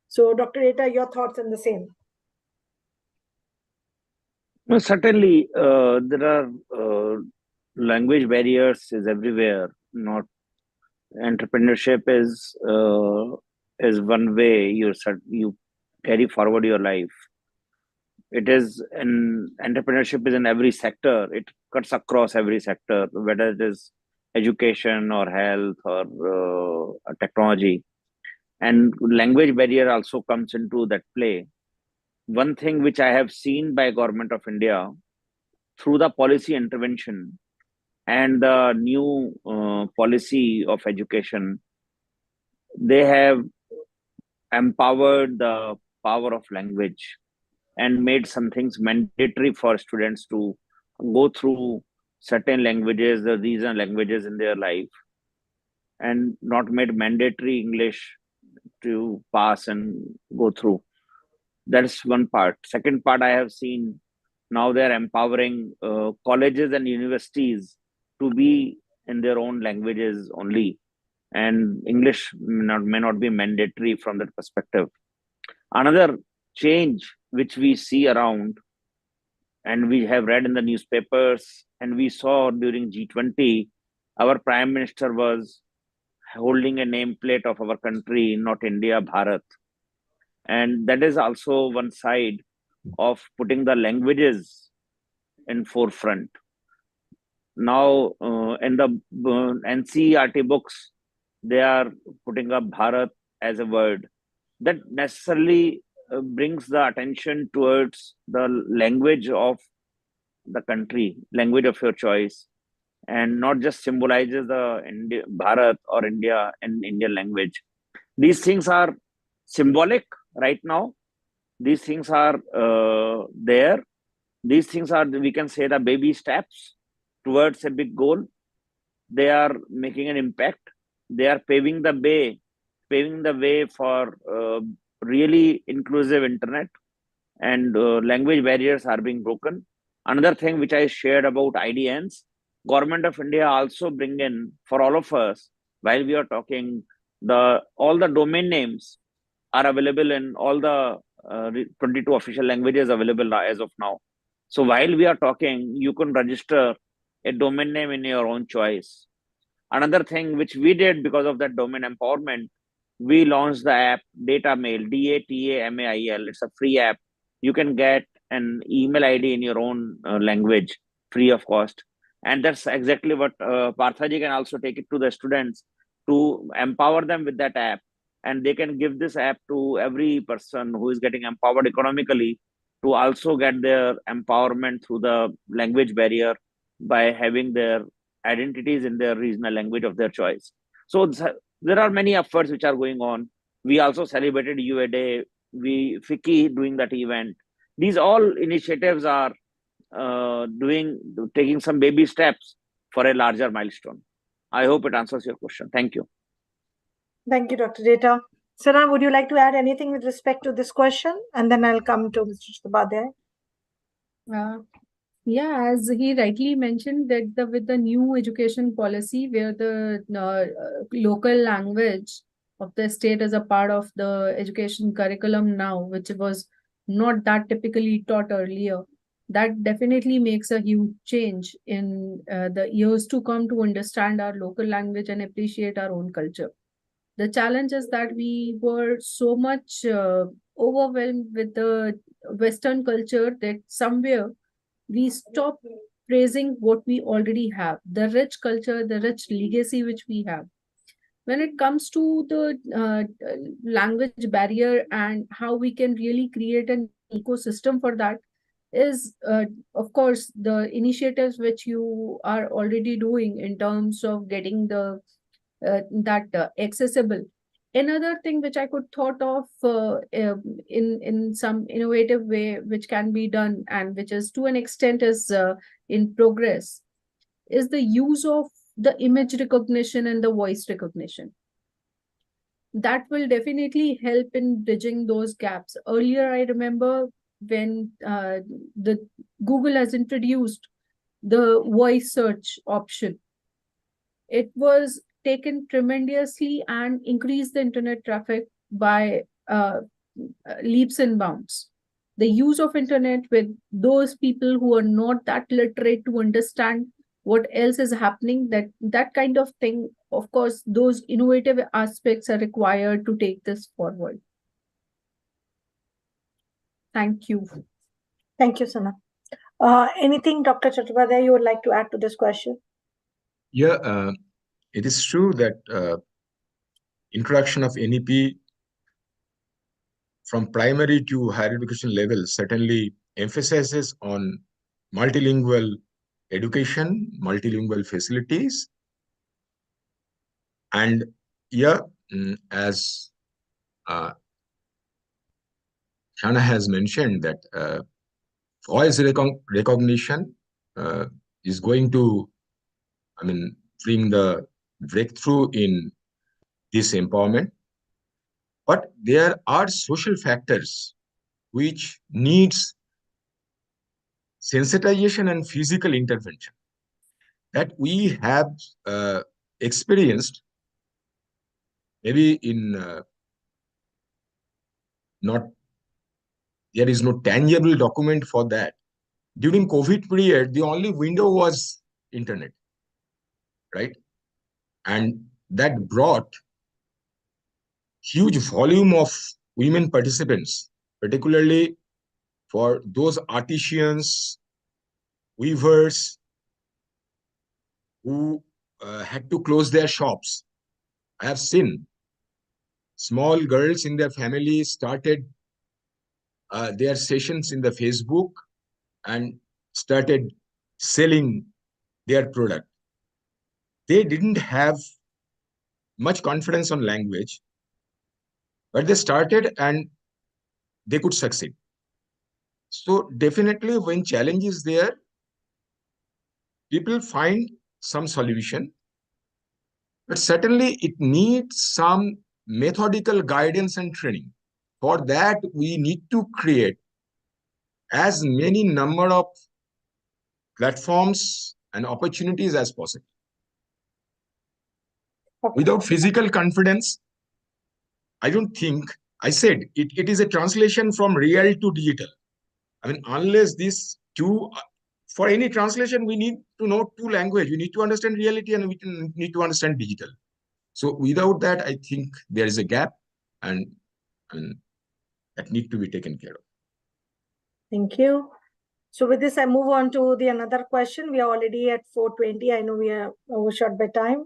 Speaker 2: So, Dr. Eta, your thoughts on the same?
Speaker 3: No, certainly, there are language barriers is everywhere. Not entrepreneurship is one way you carry forward your life. It is an entrepreneurship is in every sector. It cuts across every sector, whether it is education or health or technology. And language barrier also comes into that play. One thing which I have seen by Government of India through the policy intervention and the new policy of education, they have empowered the power of language and made some things mandatory for students to go through certain languages, the regional languages in their life, and not made mandatory English to pass and go through. That's one part. Second part, I have seen now they're empowering colleges and universities to be in their own languages only, and English may not be mandatory from that perspective. Another change which we see around, and we have read in the newspapers, and we saw during G20, our Prime Minister was holding a nameplate of our country, not India, Bharat. And that is also one side of putting the languages in forefront. Now, in the NCERT books, they are putting up Bharat as a word. That necessarily brings the attention towards the language of the country, language of your choice, and not just symbolizes the Bharat or India in Indian language. These things are symbolic right now. These things are there. These things are, we can say, the baby steps towards a big goal. They are making an impact. They are paving the way for really inclusive internet, and language barriers are being broken. Another thing which I shared about IDNs, Government of India also bring in for all of us, while we are talking, all the domain names are available in all the 22 official languages available as of now. So while we are talking, you can register a domain name in your own choice. Another thing which we did because of that domain empowerment, we launched the app Datamail, Datamail. It's a free app. You can get an email ID in your own language, free of cost. And that's exactly what Parthaji can also take it to the students to empower them with that app. And they can give this app to every person who is getting empowered economically to also get their empowerment through the language barrier by having their identities in their regional language of their choice. So there are many efforts which are going on. We also celebrated UA Day, FICCI doing that event. These all initiatives are taking some baby steps for a larger milestone. I hope it answers your question. Thank you.
Speaker 2: Thank you, Dr. Data. Sana, would you like to add anything with respect to this question? And then I'll come to Mr. Chattopadhyay.
Speaker 4: Yeah, as he rightly mentioned that with the new education policy where the local language of the state is a part of the education curriculum now, which was not that typically taught earlier, that definitely makes a huge change in the years to come to understand our local language and appreciate our own culture. The challenge is that we were so much overwhelmed with the Western culture that somewhere we stop praising what we already have, the rich culture, the rich legacy which we have. When it comes to the language barrier and how we can really create an ecosystem for that is, of course, the initiatives which you are already doing in terms of getting that accessible. Another thing which I could thought of in some innovative way which can be done and which is to an extent is in progress is the use of the image recognition and the voice recognition. That will definitely help in bridging those gaps. Earlier, I remember when the Google has introduced the voice search option, it was taken tremendously and increased the internet traffic by leaps and bounds. The use of internet with those people who are not that literate to understand what else is happening, that kind of thing, of course, those innovative aspects are required to take this forward. Thank you.
Speaker 2: Thank you, Sana. Anything, Dr. Chattopadhyay, you would like to add to this question?
Speaker 5: Yeah, it is true that introduction of NEP from primary to higher education level certainly emphasizes on multilingual education, multilingual facilities. And yeah, as Shana has mentioned, that voice recognition is going to, bring the breakthrough in this empowerment. But there are social factors which needs sensitization and physical intervention that we have experienced, maybe in not, there is no tangible document for that. During COVID period, the only window was internet, right? And that brought huge volume of women participants, particularly for those artisans, weavers who had to close their shops. I have seen small girls in their family started their sessions in the Facebook and started selling their product. They didn't have much confidence on language, but they started and they could succeed. So definitely when challenge is there, people find some solution, but certainly it needs some methodical guidance and training. For that, we need to create as many number of platforms and opportunities as possible.
Speaker 2: Okay.
Speaker 5: Without physical confidence, I don't think, I said, it is a translation from real to digital. Unless these two, for any translation, we need to know two languages. We need to understand reality and we need to understand digital. So without that, I think there is a gap and that need to be taken care of.
Speaker 2: Thank you. So with this, I move on to the another question. We are already at 4:20. I know we are overshot by time.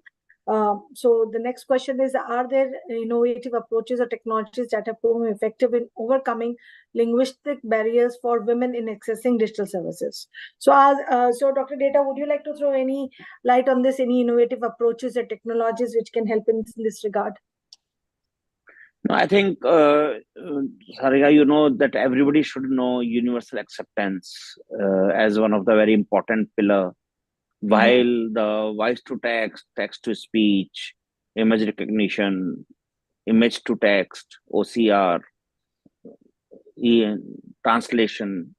Speaker 2: So the next question is, are there innovative approaches or technologies that have proven effective in overcoming linguistic barriers for women in accessing digital services? So so Dr. Data, would you like to throw any light on this, any innovative approaches or technologies which can help in this regard?
Speaker 3: No, I think, Sarika, you know that everybody should know universal acceptance as one of the very important pillar. While the voice to text, text to speech, image recognition, image to text, OCR, translation,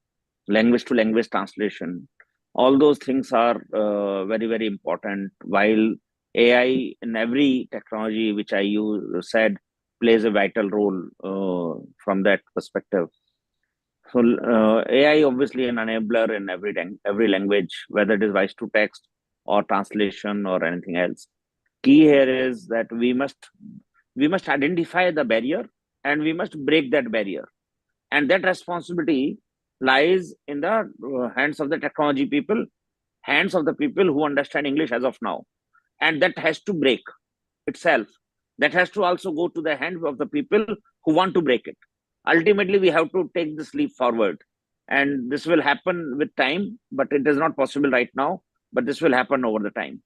Speaker 3: language to language translation, all those things are very, very important. While AI in every technology which I said plays a vital role from that perspective. So AI obviously an enabler in every language, whether it is voice to text or translation or anything else. Key here is that we must identify the barrier and we must break that barrier. And that responsibility lies in the hands of the technology people, hands of the people who understand English as of now. And that has to break itself. That has to also go to the hands of the people who want to break it. Ultimately, we have to take this leap forward. And this will happen with time, but it is not possible right now. But this will happen over the time.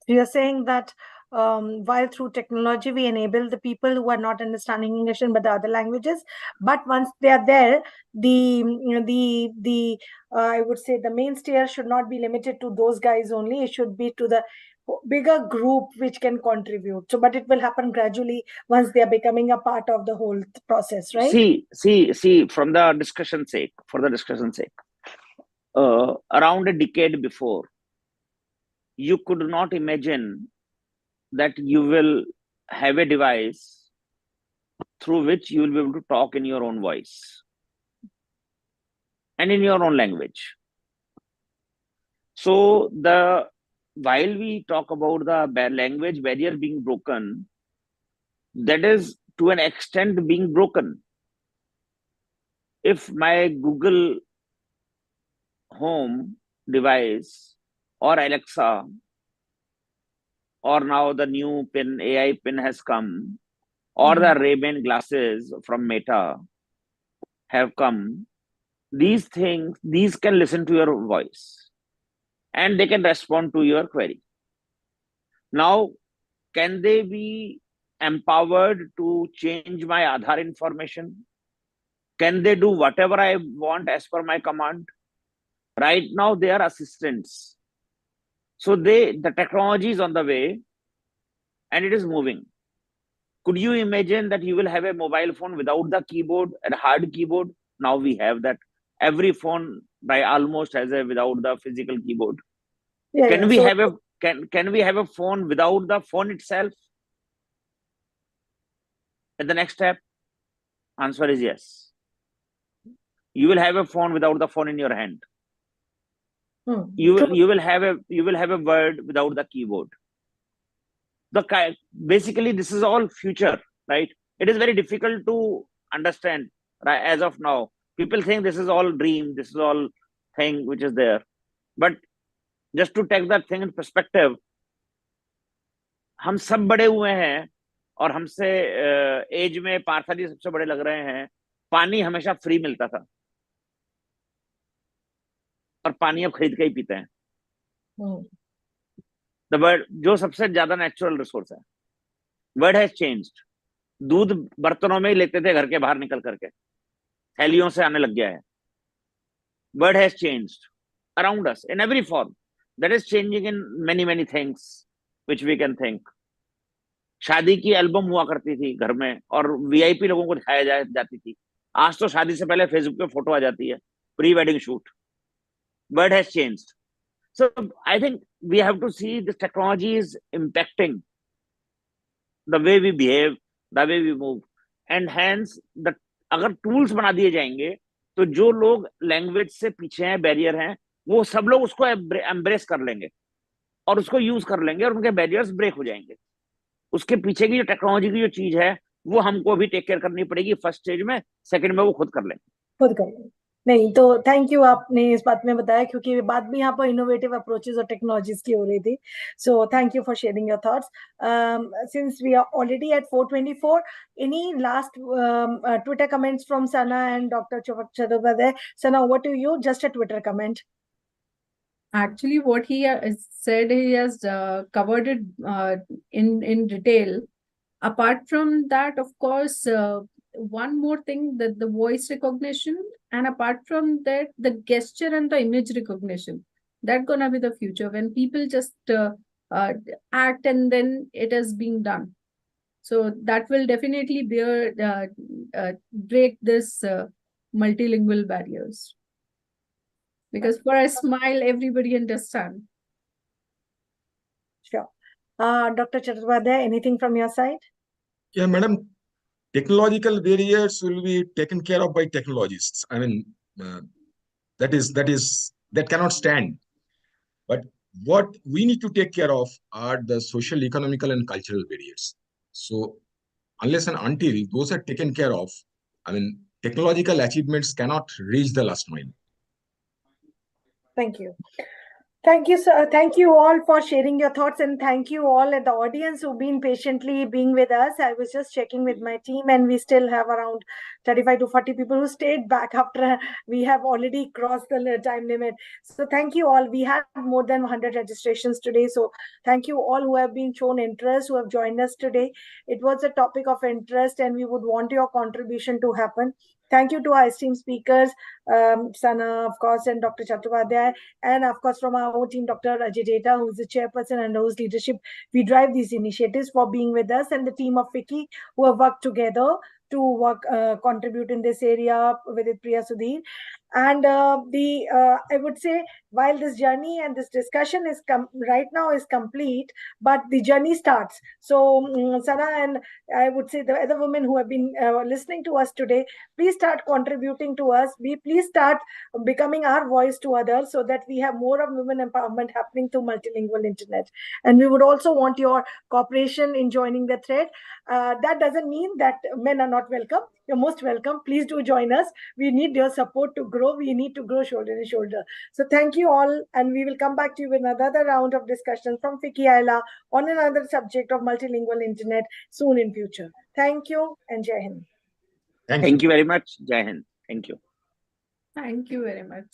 Speaker 2: You're saying that while through technology we enable the people who are not understanding English but the other languages, but once they are there, the I would say the mainstay should not be limited to those guys only. It should be to the bigger group which can contribute. So, but it will happen gradually once they are becoming a part of the whole process, right?
Speaker 3: See, from the discussion sake, around a decade before, you could not imagine that you will have a device through which you will be able to talk in your own voice and in your own language. So while we talk about the language barrier being broken, that is to an extent being broken. If my Google Home device or Alexa, or now the new AI pin has come, or the Ray-Ban glasses from Meta have come, these can listen to your voice and they can respond to your query. Now, can they be empowered to change my Aadhaar information? Can they do whatever I want as per my command? Right now, they are assistants. So the technology is on the way and it is moving. Could you imagine that you will have a mobile phone without the keyboard and hard keyboard? Now we have that. Every phone by almost has a without the physical keyboard.
Speaker 2: Yeah,
Speaker 3: Can
Speaker 2: yeah.
Speaker 3: we
Speaker 2: So
Speaker 3: have a can we have a phone without the phone itself? At the next step, answer is yes. You will have a phone without the phone in your hand. You
Speaker 2: true.
Speaker 3: will have a word without the keyboard. Basically this is all future, right? It is very difficult to understand, right? As of now, people think this is all dream, this is all thing which is there, but just to take that thing in perspective, हम सब बड़े हुए हैं और हमसे as में पार्था जी सबसे बड़े लग रहे हैं. पानी हमेशा फ्री मिलता था और पानी अब खरीद के ही पीते हैं. द वर्ड जो सबसे ज्यादा नेचुरल रिसोर्स है, वर्ड हैज चेंज्ड. दूध बर्तनों में ही लेते थे घर के बाहर निकल करके, थैलियों से आने लग गया है. Word has changed around us in every form. That is changing in many things which we can think. शादी की एल्बम हुआ करती थी घर में और वीआईपी लोगों को दिखाया जाती थी. आज तो शादी से पहले फेसबुक पे फोटो आ जाती है, pre wedding shoot. Word has changed. So I think we have to see this technology is impacting the way we behave, the way we move, and hence अगर tools बना दिए जाएंगे तो जो लोग लैंग्वेज से पीछे हैं, बैरियर हैं, वो सब लोग उसको एम्ब्रेस कर लेंगे और उसको यूज कर लेंगे और उनके बैरियर्स ब्रेक हो जाएंगे. उसके पीछे की जो टेक्नोलॉजी की जो चीज है वो हमको अभी टेक केयर करनी पड़ेगी फर्स्ट स्टेज में. सेकंड में वो खुद कर लेंगे.
Speaker 2: नहीं तो थैंक यू, आपने इस बात में बताया, क्योंकि बात भी यहाँ पर इनोवेटिव अप्रोचेस और टेक्नोलॉजीज की हो रही थी. So thank you for sharing your thoughts. Since we are already at 4:24, any last Twitter comments from Sana and doctor Chattopadhyay? Sana, what do you, just a Twitter comment?
Speaker 4: Actually, what he said, he has covered it in detail. Apart from that, of course, one more thing, that the voice recognition, and apart from that, the gesture and the image recognition, that's gonna be the future, when people just act and then it is being done. So that will definitely break this multilingual barriers, because for a smile everybody understand.
Speaker 2: Sure. Dr. Chattopadhyay, anything from your side?
Speaker 5: Yeah, madam. Technological barriers will be taken care of by technologists. I mean, that cannot stand. But what we need to take care of are the social, economical, and cultural barriers. So, unless and until those are taken care of, I mean, technological achievements cannot reach the last mile.
Speaker 2: Thank you. Thank you, sir. Thank you all for sharing your thoughts, and thank you all at the audience who've been patiently being with us. I was just checking with my team, and we still have around 35 to 40 people who stayed back after we have already crossed the time limit. So thank you all. We had more than 100 registrations today. So thank you all who have been shown interest, who have joined us today. It was a topic of interest, and we would want your contribution to happen. Thank you to our esteemed speakers, Sana, of course, and Dr. Chattopadhyay, and of course from our own team, Dr. Ajay Data, who is the chairperson and whose leadership we drive these initiatives, for being with us, and the team of FICCI who have worked together to contribute in this area with Priya Sudhir. And I would say, while this journey and this discussion is right now is complete, but the journey starts. So Sana, and I would say the other women who have been listening to us today, please start contributing to us. Please start becoming our voice to others, so that we have more of women empowerment happening through multilingual internet. And we would also want your cooperation in joining the thread. That doesn't mean that men are not welcome. You're most welcome. Please do join us. We need your support to grow. We need to grow shoulder to shoulder. So thank you all, and we will come back to you with another round of discussion from FICCI ILA on another subject of multilingual internet soon in future. Thank you, and Jai Hind.
Speaker 3: Thank you very much. Jai Hind. Thank you.
Speaker 4: Thank you very much.